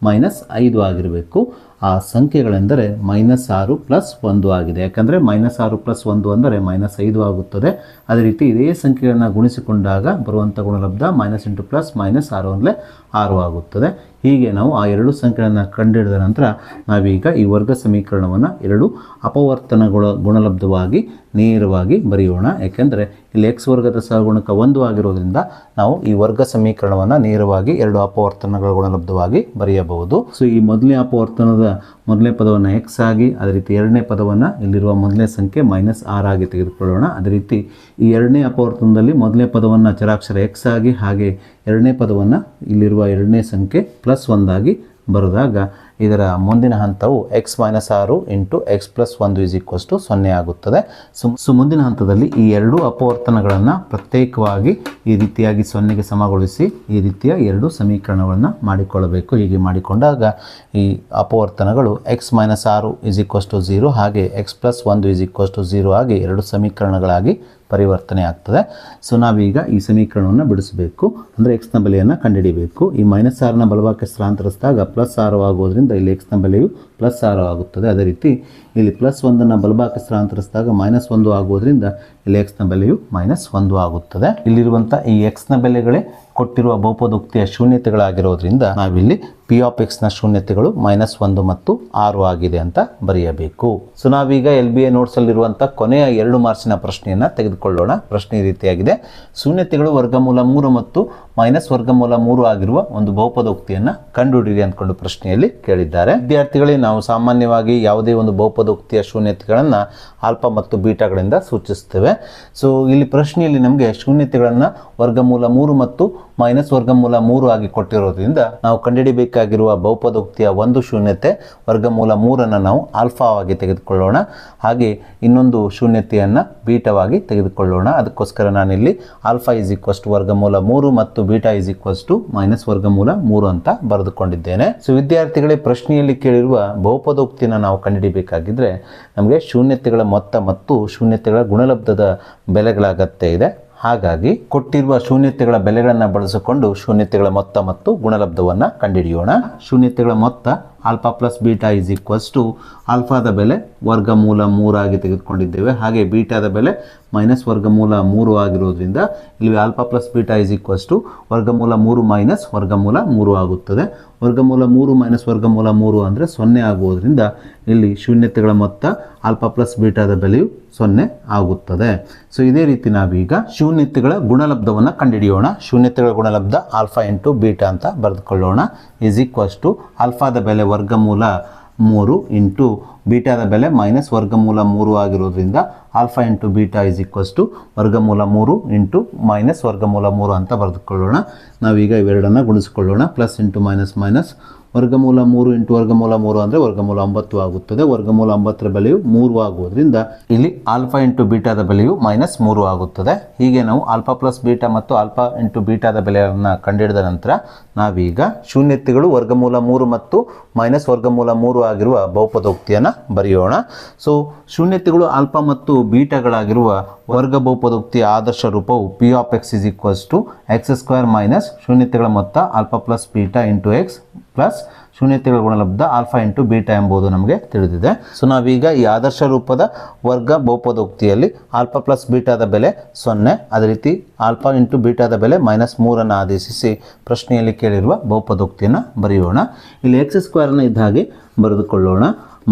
-5 ಆಗಿರಬೇಕು. ಆ ಸಂಖ್ಯೆಗಳೆಂದರೆ -6 + 1 ಆಗಿದೆ. ಯಾಕಂದರೆ -6 + 1 ಅಂದರೆ -5 ಆಗುತ್ತದೆ. ಅದೇ ರೀತಿ ಇದೇ ಸಂಖ್ಯೆಗಳನ್ನು ಗುಣಿಸಿಕೊಂಡಾಗ ಬರುವಂಥ ಗುಣಲಬ್ಧ -+ -6 ಅಂದರೆ 6 ಆಗುತ್ತದೆ. ಹೀಗೆ ನಾವು ಆ 2 ಸಂಖ್ಯೆಗಳನ್ನು ಕಂಡುಹಿಡಿದ ನಂತರ ನಾವೀಗ ಈ ವರ್ಗ ಸಮೀಕರಣವನ್ನು 2 ಅಪವರ್ತನಗಳ ಗುಣಲಬ್ಧವಾಗಿ ನೇರವಾಗಿ ಬರೆಯೋಣ. ಯಾಕೆಂದರೆ ಇಲ್ಲಿ x ವರ್ಗದ ಸಹಗುಣಕ 1 ಆಗಿರೋದ್ರಿಂದ ನಾವು ಈ ವರ್ಗ ಸಮೀಕರಣವನ್ನು ನೇರವಾಗಿ 2 ಅಪವರ್ತನಗಳ ಗುಣಲಬ್ಧವಾಗಿ ಬರೆಯಬಹುದು. ಸೊ ಈ ಮೊದಲನೇ ಅಪವರ್ತನದ ಮೊದಲನೇ ಪದವನ್ನು x ಆಗಿ, ಅದೇ ರೀತಿ ಎರಡನೇ ಪದವನ್ನು ಇಲ್ಲಿರುವ ಮೊದಲನೇ ಸಂಖ್ಯೆ -6 ಆಗಿ ತೆಗೆದುಕೊಳ್ಳೋಣ. ಅದೇ ರೀತಿ ಈ ಎರಡನೇ ಅಪವರ್ತನದಲ್ಲಿ ಮೊದಲನೇ ಪದವನ್ನು ಚರಾಕ್ಷರ x ಆಗಿ, ಹಾಗೆ ಎರಡನೇ ಪದವನ್ನು ಇಲ್ಲಿರುವ ಎರಡನೇ ಸಂಖ್ಯೆ +1 ಆಗಿ ಬರೆದಾಗ ಇದರ ಮುಂದಿನ ಹಂತವು x - 6 × x + 1 = 0 ಆಗುತ್ತದೆ. ಸೊ ಮುಂದಿನ ಹಂತದಲ್ಲಿ ಈ 2 ಅಪವರ್ತನಗಳನ್ನು ಪ್ರತ್ಯೇಕವಾಗಿ ಈ ರೀತಿಯಾಗಿ 0ಗೆ ಸಮಗೊಳಿಸಿ ಈ ರೀತಿಯ 2 ಸಮೀಕರಣಗಳನ್ನು ಮಾಡಿಕೊಳ್ಳಬೇಕು. ಹೀಗೆ ಮಾಡಿಕೊಂಡಾಗ ಈ ಅಪವರ್ತನಗಳು x - 6 = 0 ಹಾಗೆ x + 1 = 0 ಆಗಿ 2 ಸಮೀಕರಣಗಳಾಗಿ ಪರಿವರ್ತನೆ ಆಗ್ತದೆ. ಸೊ ನಾವೀಗ ಈ ಸಮೀಕರಣವನ್ನು ಬಿಡಿಸಬೇಕು. ಅಂದರೆ x ನ ಬೆಲೆಯನ್ನು ಕಂಡುಹಿಡಿಯಬೇಕು. ಈ -6ನ ಬಲಭಾಗಕ್ಕೆ ಸ್ಥಳಾಂತರಿಸಿದಾಗ +6 ಆಗೋದ್ರಿಂದ ಇಲ್ಲಿ x ನ ಬೆಲೆಯು +6 ಆಗುತ್ತದೆ. ಅದೇ ರೀತಿ ಇಲ್ಲಿ +1ನ್ನು ಬಲಭಾಗಕ್ಕೆ ಸ್ಥಳಾಂತರಿಸಿದಾಗ -1 ಆಗೋದ್ರಿಂದ ಇಲ್ಲಿ x ನ ಬೆಲೆಯು -1 ಆಗುತ್ತದೆ. ಇಲ್ಲಿರುವಂಥ ಈ x ನ ಬೆಲೆಗಳೇ ಕೊಟ್ಟಿರುವ ಬಹುಪದೋಕ್ತಿಯ ಶೂನ್ಯತೆಗಳಾಗಿರೋದ್ರಿಂದ ನಾವಿಲ್ಲಿ ಪಿ ಆಫ್ ಎಕ್ಸ್ನ ಶೂನ್ಯತೆಗಳು -1 ಮತ್ತು 6 ಆಗಿದೆ ಅಂತ ಬರೆಯಬೇಕು. ಸೊ ನಾವೀಗ LBA ನೋಟ್ಸಲ್ಲಿರುವಂಥ ಕೊನೆಯ 2 ಮಾರ್ಕ್ಸಿನ ಪ್ರಶ್ನೆಯನ್ನು ತೆಗೆದುಕೊಳ್ಳೋಣ. ಪ್ರಶ್ನೆ ಈ ರೀತಿಯಾಗಿದೆ. ಶೂನ್ಯತೆಗಳು ವರ್ಗಮೂಲ 3 ಮತ್ತು ವರ್ಗಮೂಲ 3 ಆಗಿರುವ ಒಂದು ಬಹುಪದೋಕ್ತಿಯನ್ನು ಕಂಡುಹಿಡಿಯಿರಿ ಅಂದ್ಕೊಂಡು ಪ್ರಶ್ನೆಯಲ್ಲಿ ಕೇಳಿದ್ದಾರೆ. ವಿದ್ಯಾರ್ಥಿಗಳೇ, ನಾವು ಸಾಮಾನ್ಯವಾಗಿ ಯಾವುದೇ ಒಂದು ಬಹುಪದೋಕ್ತಿಯ ಶೂನ್ಯತೆಗಳನ್ನು ಆಲ್ಫಾ ಮತ್ತು ಬೀಟಾಗಳಿಂದ ಸೂಚಿಸ್ತೇವೆ. ಸೊ ಇಲ್ಲಿ ಪ್ರಶ್ನೆಯಲ್ಲಿ ನಮಗೆ ಶೂನ್ಯತೆಗಳನ್ನು ವರ್ಗಮೂಲ 3 ಮತ್ತು ವರ್ಗಮೂಲ 3 ಆಗಿ ಕೊಟ್ಟಿರೋದ್ರಿಂದ ನಾವು ಕಂಡುಹಿಡಿಯಬೇಕಾಗಿರುವ ಬಹುಪದೋಕ್ತಿಯ ಒಂದು ಶೂನ್ಯತೆ ವರ್ಗಮೂಲ 3ಅನ್ನು ನಾವು ಆಲ್ಫಾವಾಗಿ ತೆಗೆದುಕೊಳ್ಳೋಣ. ಹಾಗೆ ಇನ್ನೊಂದು ಶೂನ್ಯತೆಯನ್ನು ಬೀಟವಾಗಿ ತೆಗೆದುಕೊಳ್ಳೋಣ. ಅದಕ್ಕೋಸ್ಕರ ನಾನಿಲ್ಲಿ ಆಲ್ಫಾ = ವರ್ಗಮೂಲ 3 ಮತ್ತು ಬೀಟಾ = ವರ್ಗಮೂಲ 3 ಅಂತ ಬರೆದುಕೊಂಡಿದ್ದೇನೆ. ಸೊ ವಿದ್ಯಾರ್ಥಿಗಳೇ, ಪ್ರಶ್ನೆಯಲ್ಲಿ ಕೇಳಿರುವ ಬಹುಪದೋಕ್ತಿಯನ್ನು ನಾವು ಕಂಡುಹಿಡಿಯಬೇಕಾಗಿದ್ದರೆ ನಮಗೆ ಶೂನ್ಯತೆಗಳ ಮೊತ್ತ ಮತ್ತು ಶೂನ್ಯತೆಗಳ ಗುಣಲಬ್ಧದ ಬೆಲೆಗಳ ಅಗತ್ಯ ಇದೆ. ಹಾಗಾಗಿ ಕೊಟ್ಟಿರುವ ಶೂನ್ಯತೆಗಳ ಬೆಲೆಗಳನ್ನು ಬಳಸಿಕೊಂಡು ಶೂನ್ಯತೆಗಳ ಮೊತ್ತ ಮತ್ತು ಗುಣಲಬ್ಧವನ್ನು ಕಂಡುಹಿಡಿಯೋಣ. ಶೂನ್ಯತೆಗಳ ಮೊತ್ತ ಆಲ್ಫಾ ಪ್ಲಸ್ ಬೀಟಾ = ಆಲ್ಫಾದ ಬೆಲೆ ವರ್ಗಮೂಲ 3 ಆಗಿ ತೆಗೆದುಕೊಂಡಿದ್ದೇವೆ. ಹಾಗೆ ಬೀಟಾದ ಬೆಲೆ ಮೈನಸ್ ವರ್ಗಮೂಲ 3 ಆಗಿರೋದ್ರಿಂದ ಇಲ್ಲಿ alpha plus beta is equals to ವರ್ಗಮೂಲ 3 ಮೈನಸ್ ವರ್ಗಮೂಲ 3 ಆಗುತ್ತದೆ. ವರ್ಗಮೂಲ 3 ಮೈನಸ್ ವರ್ಗಮೂಲ 3 ಅಂದರೆ 0 ಆಗುವುದರಿಂದ ಇಲ್ಲಿ ಶೂನ್ಯತೆಗಳ ಮೊತ್ತ ಆಲ್ಫಾ ಪ್ಲಸ್ ಬೀಟಾದ ಬೆಲೆಯು 0 ಆಗುತ್ತದೆ. ಸೊ ಇದೇ ರೀತಿ ನಾವೀಗ ಶೂನ್ಯತೆಗಳ ಗುಣಲಬ್ಧವನ್ನು ಕಂಡುಹಿಡಿಯೋಣ. ಶೂನ್ಯತೆಗಳ ಗುಣಲಬ್ಧ ಆಲ್ಫಾ ಇಂಟು ಬೀಟಾ ಅಂತ ಬರೆದುಕೊಳ್ಳೋಣ. ಈಸ್ ಈಕ್ವಲ್ಸ್ ಟು ಆಲ್ಫಾದ ಬೆಲೆ ವರ್ಗಮೂಲ 3 ಇಂಟು ಬೀಟಾದ ಬೆಲೆ ಮೈನಸ್ ವರ್ಗಮೂಲ 3 ಆಗಿರೋದ್ರಿಂದ alpha into beta is equals to ವರ್ಗಮೂಲ 3 ಇಂಟು ಮೈನಸ್ ವರ್ಗಮೂಲ 3 ಅಂತ ಬರೆದುಕೊಳ್ಳೋಣ. ನಾವೀಗ ಇವೆರಡನ್ನು ಗುಣಿಸಿಕೊಳ್ಳೋಣ. ಪ್ಲಸ್ ಇಂಟು ಮೈನಸ್ ಮೈನಸ್ ವರ್ಗಮೂಲ 3 ಇಂಟು ವರ್ಗಮೂಲ 3 ಅಂದರೆ ವರ್ಗಮೂಲ 9 ಆಗುತ್ತದೆ. ವರ್ಗಮೂಲ 9ರ ಬೆಲೆಯು 3 ಆಗುವುದರಿಂದ ಇಲ್ಲಿ ಆಲ್ಫಾ ಇಂಟು ಬೀಟಾದ ಬೆಲೆಯು ಮೈನಸ್ 3 ಆಗುತ್ತದೆ. ಹೀಗೆ ನಾವು ಆಲ್ಫಾ ಪ್ಲಸ್ ಬೀಟಾ ಮತ್ತು ಆಲ್ಫಾ ಇಂಟು ಬೀಟಾದ ಬೆಲೆಯನ್ನು ಕಂಡುಹಿಡಿದ ನಂತರ ನಾವೀಗ ಶೂನ್ಯತೆಗಳು ವರ್ಗಮೂಲ 3 ಮತ್ತು ಮೈನಸ್ ವರ್ಗಮೂಲ 3 ಆಗಿರುವ ಬಹುಪದೋಕ್ತಿಯನ್ನು ಬರೆಯೋಣ. ಸೊ ಶೂನ್ಯತೆಗಳು ಆಲ್ಫಾ ಮತ್ತು ಬೀಟಾಗಳಾಗಿರುವ ವರ್ಗ ಬಹುಪದೋಕ್ತಿಯ ಆದರ್ಶ ರೂಪವು P of X is equals to X square minus ಶೂನ್ಯತೆಗಳ ಮೊತ್ತ alpha plus beta into x plus ಶೂನ್ಯತೆಗಳ ಗುಣಲಬ್ಧ ಆಲ್ಫಾ ಇಂಟು ಬೀಟಾ ಎಂಬುದು ನಮಗೆ ತಿಳಿದಿದೆ. ಸೊ ನಾವೀಗ ಈ ಆದರ್ಶ ರೂಪದ ವರ್ಗ ಬಹುಪದೋಕ್ತಿಯಲ್ಲಿ ಆಲ್ಫಾ ಪ್ಲಸ್ ಬೀಟಾದ ಬೆಲೆ 0, ಅದೇ ರೀತಿ ಆಲ್ಫಾ ಇಂಟು ಬೀಟಾದ ಬೆಲೆ ಮೈನಸ್ 3 ಆದೇಶಿಸಿ ಪ್ರಶ್ನೆಯಲ್ಲಿ ಕೇಳಿರುವ ಬಹುಪದೋಕ್ತಿಯನ್ನು ಬರೆಯೋಣ. ಇಲ್ಲಿ ಎಕ್ಸ್ ಸ್ಕ್ವೇರನ್ನು ಇದ್ದ ಹಾಗೆ ಬರೆದುಕೊಳ್ಳೋಣ.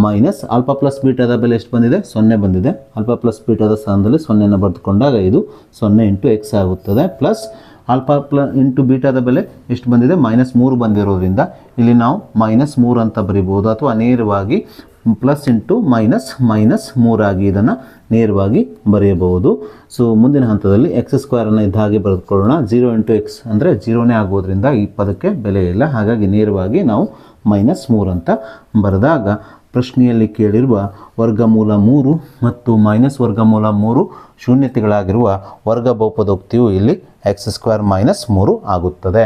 ಮೈನಸ್ ಆಲ್ಫಾ ಪ್ಲಸ್ ಬೀಟಾದ ಬೆಲೆ ಎಷ್ಟು ಬಂದಿದೆ? 0 ಬಂದಿದೆ. ಆಲ್ಫಾ ಪ್ಲಸ್ ಬೀಟಾದ ಸ್ಥಾನದಲ್ಲಿ 0 ಬರೆದುಕೊಂಡಾಗ ಇದು 0 ಇಂಟು ಎಕ್ಸ್ ಆಗುತ್ತದೆ. ಪ್ಲಸ್ ಆಲ್ಫಾ ಇಂಟು ಬೀಟಾದ ಬೆಲೆ ಎಷ್ಟು ಬಂದಿದೆ? ಮೈನಸ್ 3 ಬಂದಿರೋದ್ರಿಂದ ಇಲ್ಲಿ ನಾವು ಮೈನಸ್ 3 ಅಂತ ಬರಿಬೋದು, ಅಥವಾ ನೇರವಾಗಿ ಪ್ಲಸ್ ಇಂಟು ಮೈನಸ್ 3 ಆಗಿ ಇದನ್ನು ನೇರವಾಗಿ ಬರೆಯಬಹುದು. ಸೊ ಮುಂದಿನ ಹಂತದಲ್ಲಿ ಎಕ್ಸ್ ಸ್ಕ್ವೇರನ್ನು ಇದ್ದ ಹಾಗೆ ಬರೆದುಕೊಳ್ಳೋಣ. 0 ಇಂಟು ಎಕ್ಸ್ ಅಂದರೆ 0ನೇ ಆಗೋದ್ರಿಂದ ಈ ಪದಕ್ಕೆ ಬೆಲೆ ಇಲ್ಲ. ಹಾಗಾಗಿ ನೇರವಾಗಿ ನಾವು ಮೈನಸ್ 3 ಅಂತ ಬರೆದಾಗ ಪ್ರಶ್ನೆಯಲ್ಲಿ ಕೇಳಿರುವ ವರ್ಗಮೂಲ 3 ಮತ್ತು ಮೈನಸ್ ವರ್ಗಮೂಲ 3 ಶೂನ್ಯತೆಗಳಾಗಿರುವ ವರ್ಗ ಬಹುಪದೋಕ್ತಿಯು ಇಲ್ಲಿ ಎಕ್ಸ್ ಸ್ಕ್ವೇರ್ ಮೈನಸ್ 3 ಆಗುತ್ತದೆ.